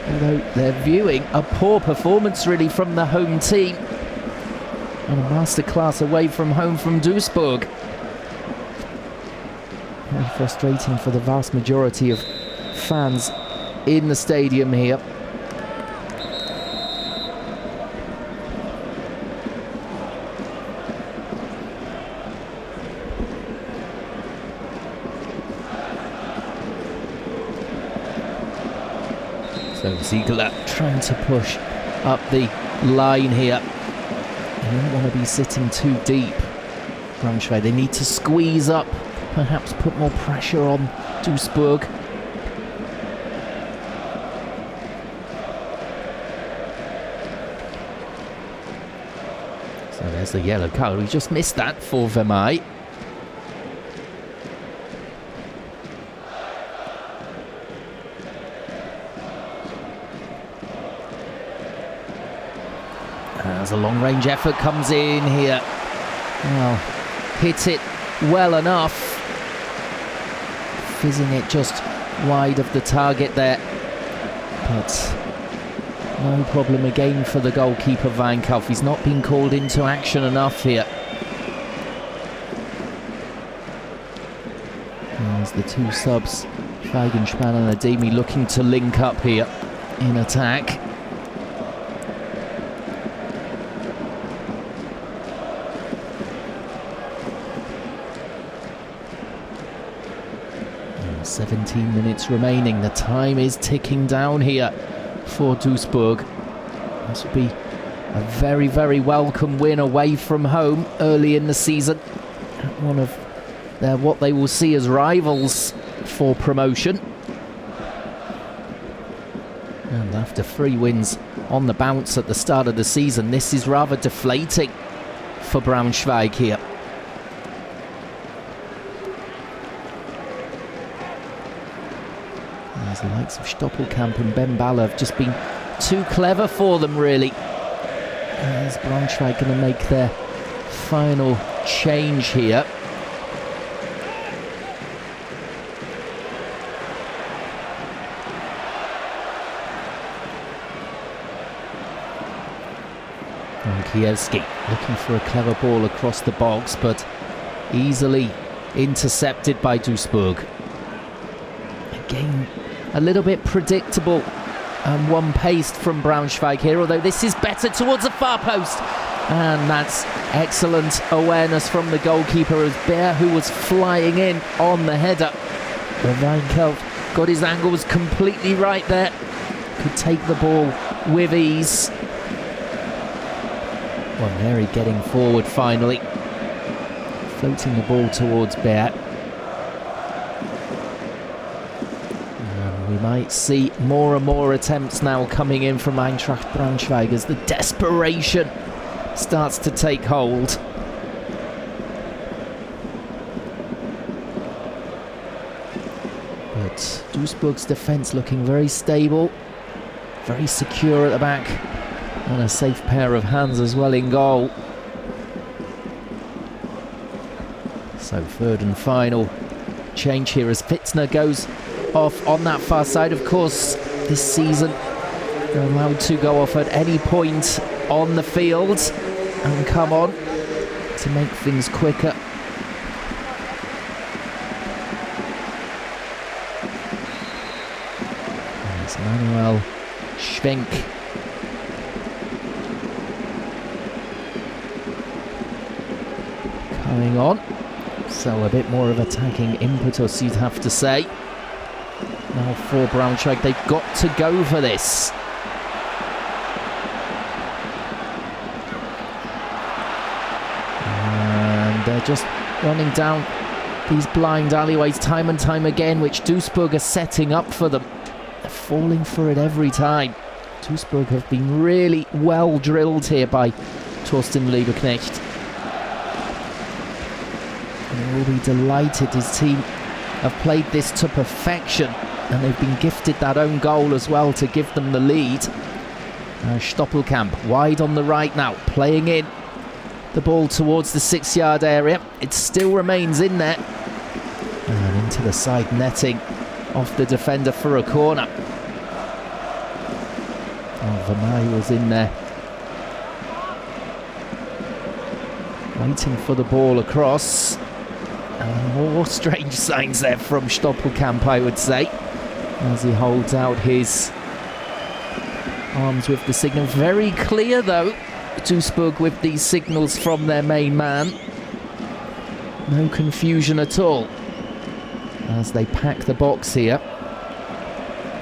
although they're viewing a poor performance really from the home team. And a masterclass away from home from Duisburg. Very frustrating for the vast majority of fans in the stadium here. So Ziegler trying to push up the line here. They don't want to be sitting too deep. Braunschweig, they need to squeeze up, perhaps put more pressure on Duisburg. So there's the yellow card. We just missed that for Vermey. As a long-range effort comes in here. Well, hit it well enough. Fizzing it just wide of the target there. But no problem again for the goalkeeper Weinkauf. He's not been called into action enough here. There's the two subs, Feigenspan and Ademi, looking to link up here in attack. And 17 minutes remaining. The time is ticking down here for Duisburg. This will be a very, very welcome win away from home early in the season. One of what they will see as rivals for promotion. And after 3 wins on the bounce at the start of the season, this is rather deflating for Braunschweig here. As the likes of Stoppelkamp and Ben Baller have just been too clever for them, really. Is Braunschweig going to make their final change here? Kiewski looking for a clever ball across the box, but easily intercepted by Duisburg. Again, a little bit predictable and one-paced from Braunschweig here, although this is better towards the far post. And that's excellent awareness from the goalkeeper as Bear, who was flying in on the header. But Weinkauf got his angles completely right there. Could take the ball with ease. Well, Mary getting forward finally. Floating the ball towards Bear. We might see more and more attempts now coming in from Eintracht Braunschweig as the desperation starts to take hold. But Duisburg's defence looking very stable, very secure at the back, and a safe pair of hands as well in goal. So third and final change here as Fitzner goes off on that far side. Of course, this season they're allowed to go off at any point on the field and come on to make things quicker. And it's Manuel Schwenk. Coming on. So a bit more of attacking impetus, you'd have to say. Now for Braunschweig, they've got to go for this. And they're just running down these blind alleyways time and time again, which Duisburg are setting up for them. They're falling for it every time. Duisburg have been really well drilled here by Thorsten Lieberknecht. And they will be delighted his team have played this to perfection, and they've been gifted that own goal as well to give them the lead. Stoppelkamp wide on the right now, playing in the ball towards the 6-yard area. It still remains in there. And into the side netting off the defender for a corner. Vermeij was in there, waiting for the ball across. And more strange signs there from Stoppelkamp, I would say, as he holds out his arms with the signal. Very clear though, Duisburg with these signals from their main man. No confusion at all as they pack the box here.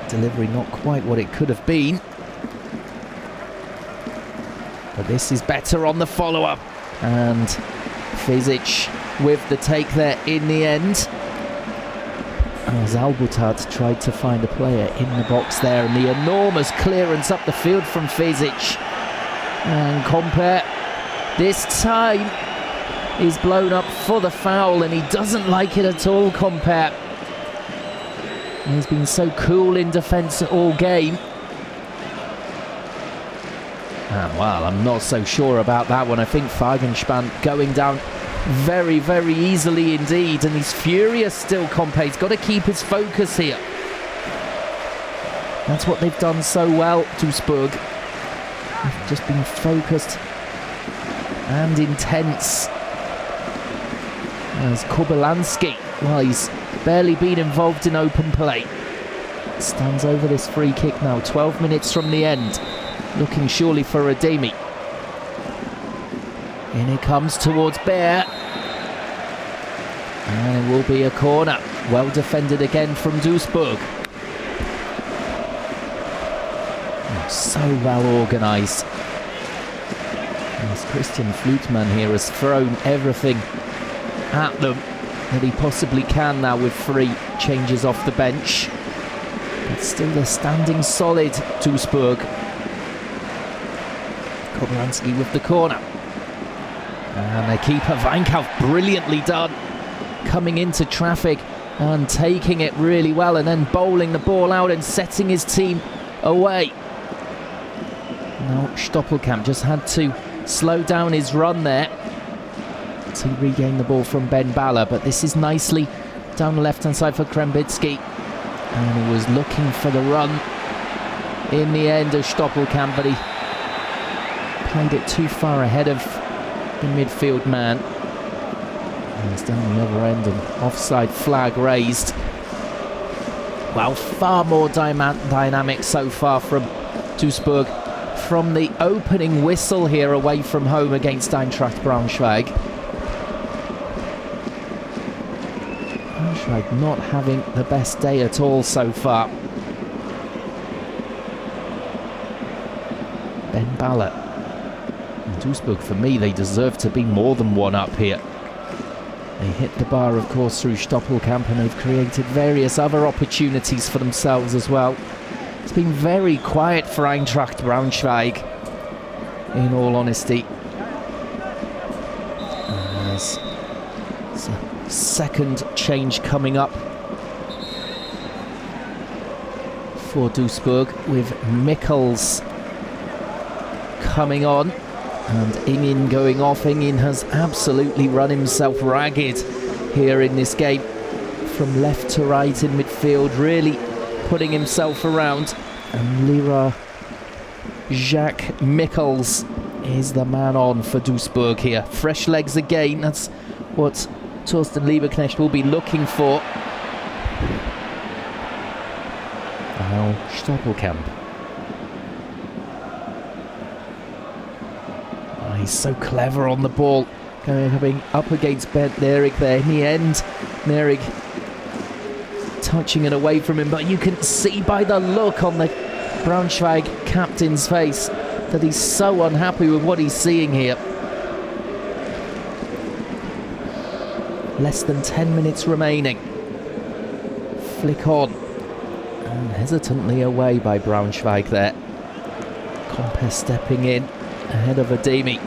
Delivery not quite what it could have been, but this is better on the follow-up. And Fizic with the take there in the end. As Albutat tried to find a player in the box there, and the enormous clearance up the field from Fizic. And Compere this time is blown up for the foul, and he doesn't like it at all, Compere. He's been so cool in defence all game. And well, I'm not so sure about that one. I think Fagenspann going down very, very easily indeed, and he's furious still, Compere. He's got to keep his focus here. That's what they've done so well, Duisburg. They've just been focused and intense. As Kobylanski, well, he's barely been involved in open play. Stands over this free kick now, 12 minutes from the end. Looking surely for Ademi. In it comes towards Bear. And it will be a corner. Well defended again from Duisburg. So well organised. As Christian Flutman here has thrown everything at them that he possibly can now with 3 changes off the bench. But still they're standing solid, Duisburg. Kobylanski with the corner. And the keeper, Weinkauf, brilliantly done. Coming into traffic and taking it really well, and then bowling the ball out and setting his team away. Now Stoppelkamp just had to slow down his run there to regain the ball from Ben Baller, but this is nicely down the left-hand side for Krembitsky. And he was looking for the run in the end of Stoppelkamp, but he played it too far ahead of the midfield man. And it's down the other end, and offside flag raised. Well, far more dynamic so far from Duisburg from the opening whistle here away from home against Eintracht Braunschweig. Braunschweig not having the best day at all so far. Ben Baller. Duisburg, for me, they deserve to be more than 1 up here. They hit the bar, of course, through Stoppelkamp, and they've created various other opportunities for themselves as well. It's been very quiet for Eintracht Braunschweig, in all honesty. There's a second change coming up for Duisburg, with Mikkels coming on. And Ingen going off. Ingen has absolutely run himself ragged here in this game. From left to right in midfield, really putting himself around. And Lira Jacques Mikkels is the man on for Duisburg here. Fresh legs again, that's what Thorsten Lieberknecht will be looking for. Now Stoppelkamp. He's so clever on the ball, going up against Bent Nerig there. In the end, Nerig touching it away from him, but you can see by the look on the Braunschweig captain's face that he's so unhappy with what he's seeing here. Less than 10 minutes remaining. Flick on. And hesitantly away by Braunschweig there. Compere stepping in ahead of Ademi.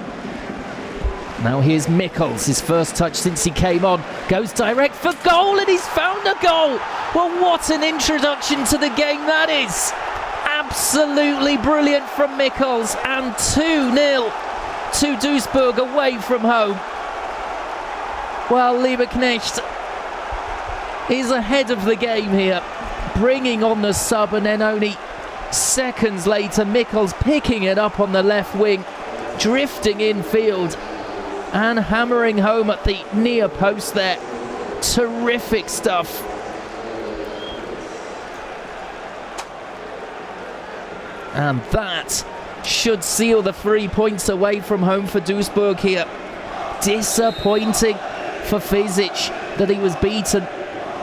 Now here's Mikkels, his first touch since he came on, goes direct for goal, and he's found a goal. Well, what an introduction to the game that is. Absolutely brilliant from Mikkels, and 2-0 to Duisburg away from home. Well, Lieberknecht is ahead of the game here, bringing on the sub, and then only seconds later Mikkels picking it up on the left wing, drifting infield and hammering home at the near post there. Terrific stuff. And that should seal the 3 points away from home for Duisburg here. Disappointing for Fizic that he was beaten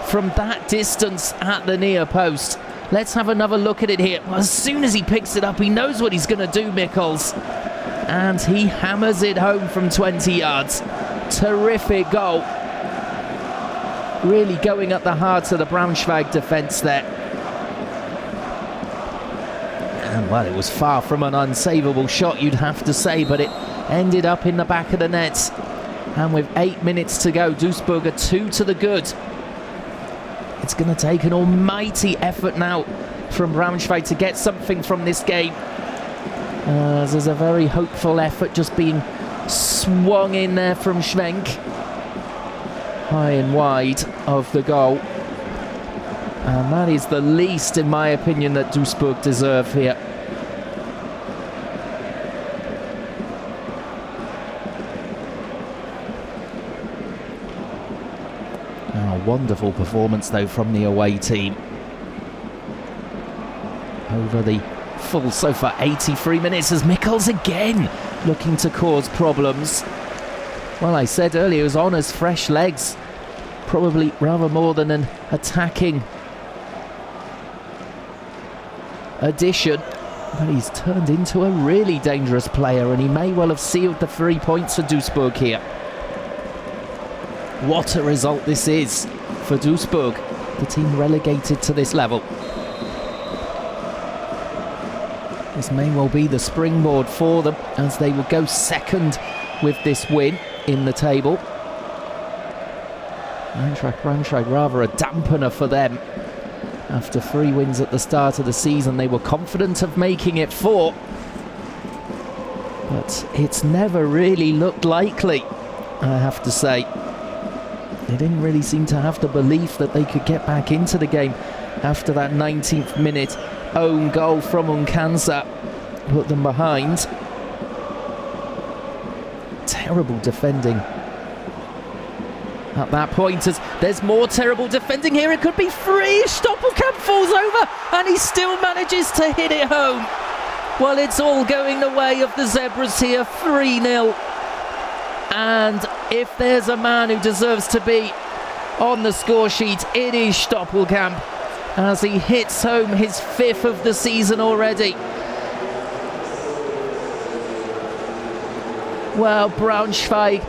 from that distance at the near post. Let's have another look at it here. Well, as soon as he picks it up, he knows what he's going to do, Mikkels. And he hammers it home from 20 yards. Terrific goal. Really going at the heart of the Braunschweig defence there. And well, it was far from an unsavable shot, you'd have to say, but it ended up in the back of the net. And with 8 minutes to go, Duisburg are 2 to the good. It's going to take an almighty effort now from Braunschweig to get something from this game. There's a very hopeful effort just being swung in there from Schwenk. High and wide of the goal. And that is the least, in my opinion, that Duisburg deserve here. Oh, wonderful performance, though, from the away team. Over the full so far 83 minutes as Mikkels again looking to cause problems. Well, I said earlier, it was on as fresh legs. Probably rather more than an attacking addition, but he's turned into a really dangerous player, and he may well have sealed the 3 points for Duisburg here. What a result this is for Duisburg, the team relegated to this level. This may well be the springboard for them, as they will go second with this win in the table. Eintracht Braunschweig rather a dampener for them. After 3 wins at the start of the season, they were confident of making it 4. But it's never really looked likely, I have to say. They didn't really seem to have the belief that they could get back into the game after that 19th minute own goal from Unkansa put them behind. Terrible defending at that point, as there's more terrible defending here. It could be 3. Stoppelkamp falls over and he still manages to hit it home. Well, it's all going the way of the Zebras here, 3-0. And if there's a man who deserves to be on the score sheet, it is Stoppelkamp, as he hits home his 5th of the season already. Well, Braunschweig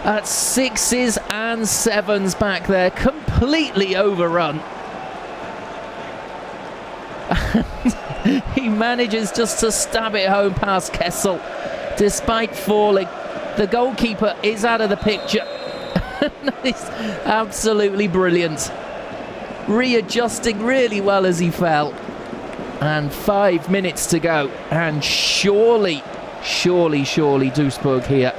at 6s and 7s back there, completely overrun. And he manages just to stab it home past Kessel, despite falling. The goalkeeper is out of the picture. That is absolutely brilliant. Readjusting really well as he fell. And 5 minutes to go. And surely Duisburg here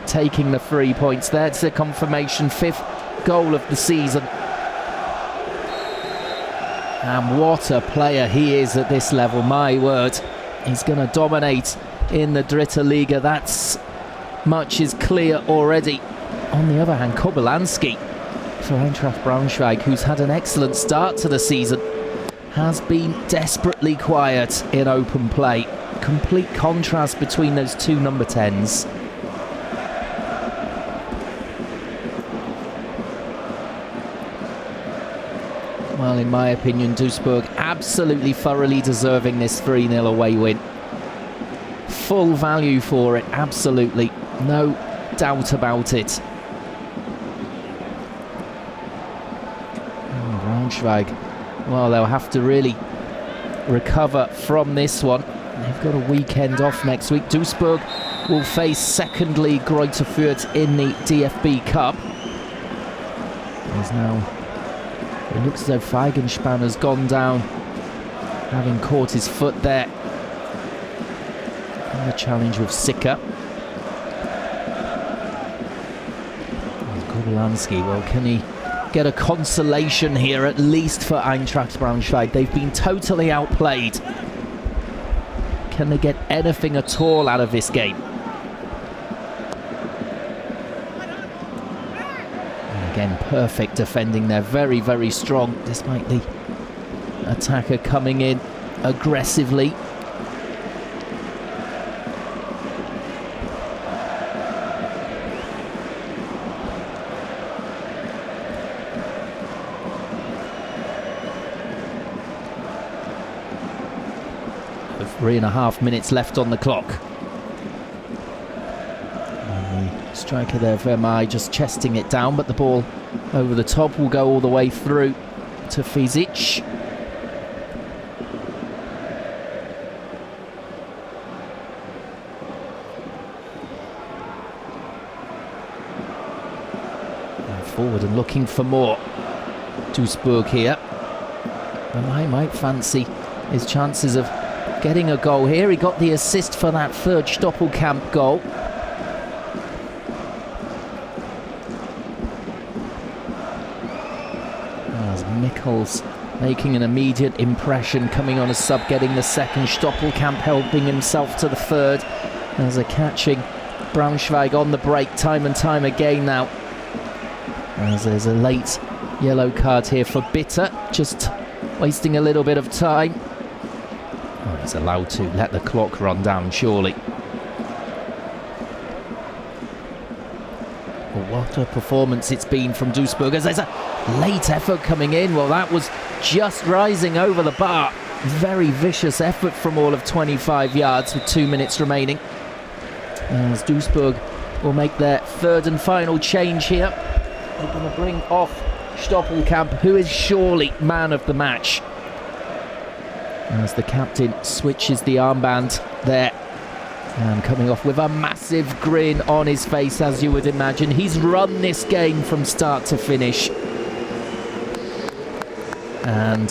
taking the 3 points. That's a confirmation, 5th goal of the season. And what a player he is at this level, my word. He's going to dominate in the Dritte Liga. That's much is clear already. On the other hand, Kobylanski for Eintracht Braunschweig, who's had an excellent start to the season, has been desperately quiet in open play. Complete contrast between those two number 10s. Well, in my opinion, Duisburg absolutely thoroughly deserving this 3-0 away win. Full value for it, absolutely. No doubt about it. Braunschweig, well, they'll have to really recover from this one. They've got a weekend off next week. Duisburg will face second league Greuther Fürth in the DFB Cup. There's now, it looks as though Feigenspann has gone down having caught his foot there. And the challenge with Sicker. Kobylянski, well, can he get a consolation here at least for Eintracht Braunschweig? They've been totally outplayed. Can they get anything at all out of this game? And again, perfect defending there. Very, very strong, despite the attacker coming in aggressively. Three and a half minutes left on the clock. And the striker there, Vermay, just chesting it down, but the ball over the top will go all the way through to Fizic. And forward and looking for more. Duisburg here. Vermay might fancy his chances of getting a goal here. He got the assist for that third Stoppelkamp goal. As Mikkels making an immediate impression, coming on a sub, getting the second. Stoppelkamp helping himself to the third. As a catching Braunschweig on the break time and time again now. As there's a late yellow card here for Bitter, just wasting a little bit of time. Oh, he's allowed to let the clock run down, surely. Well, what a performance it's been from Duisburg, as there's a late effort coming in. Well, that was just rising over the bar. Very vicious effort from all of 25 yards with 2 minutes remaining. As Duisburg will make their third and final change here. They're going to bring off Stoppelkamp, who is surely man of the match. As the captain switches the armband there, and coming off with a massive grin on his face, as you would imagine. He's run this game from start to finish. And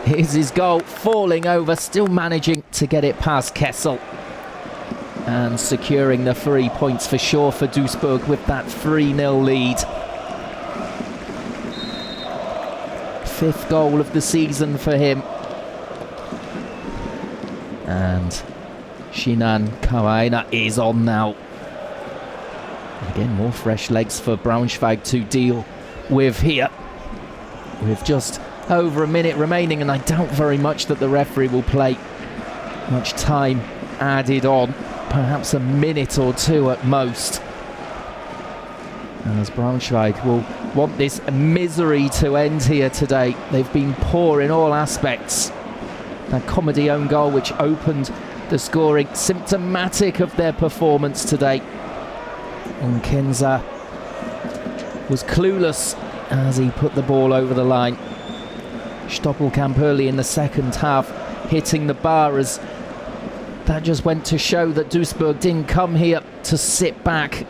here's his goal, falling over, still managing to get it past Kessel. And securing the 3 points for sure for Duisburg with that 3-0 lead. Fifth goal of the season for him. And Shinan Kawaina is on now. Again, more fresh legs for Braunschweig to deal with here. With just over a minute remaining, and I doubt very much that the referee will play much time added on. Perhaps a minute or two at most. As Braunschweig will want this misery to end here today. They've been poor in all aspects. That comedy own goal which opened the scoring, symptomatic of their performance today. And Kenza was clueless as he put the ball over the line. Stoppelkamp early in the second half hitting the bar, as that just went to show that Duisburg didn't come here to sit back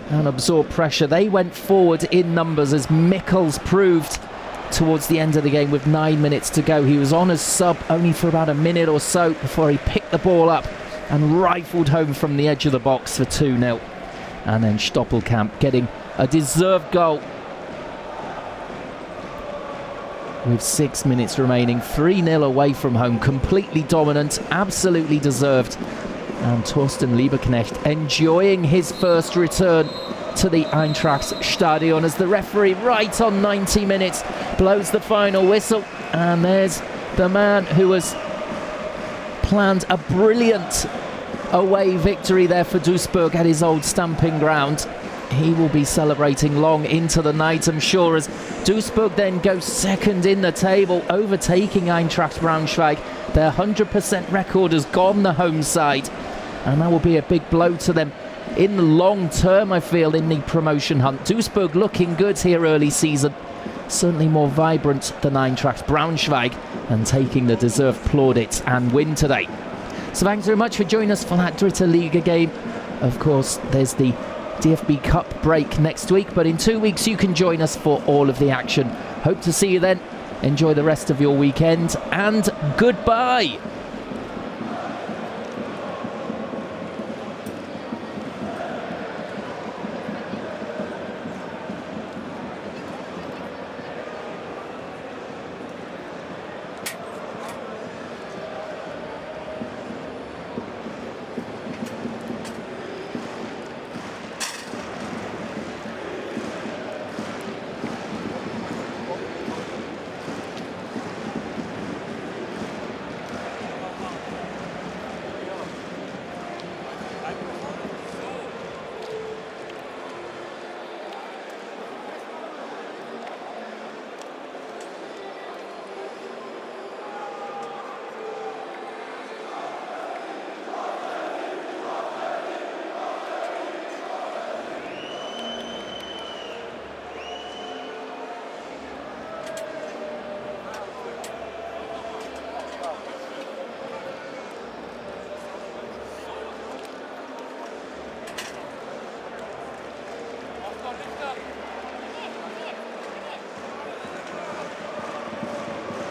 and absorb pressure. They went forward in numbers, as Mikkels proved towards the end of the game with 9 minutes to go. He was on as sub only for about a minute or so before he picked the ball up and rifled home from the edge of the box for 2-0. And then Stoppelkamp getting a deserved goal with 6 minutes remaining. 3-0 away from home, completely dominant, absolutely deserved. And Thorsten Lieberknecht enjoying his first return to the Eintracht Stadion, as the referee, right on 90 minutes, blows the final whistle. And there's the man who has planned a brilliant away victory there for Duisburg at his old stamping ground. He will be celebrating long into the night, I'm sure, as Duisburg then goes second in the table, overtaking Eintracht Braunschweig. Their 100% record has gone the home side, and that will be a big blow to them in the long term, I feel, in the promotion hunt. Duisburg looking good here early season, certainly more vibrant than Eintracht Braunschweig, and taking the deserved plaudits and win today. So thanks very much for joining us for that Dritte Liga game. Of course, there's the DFB Cup break next week, but in 2 weeks you can join us for all of the action. Hope to see you then. Enjoy the rest of your weekend, and goodbye.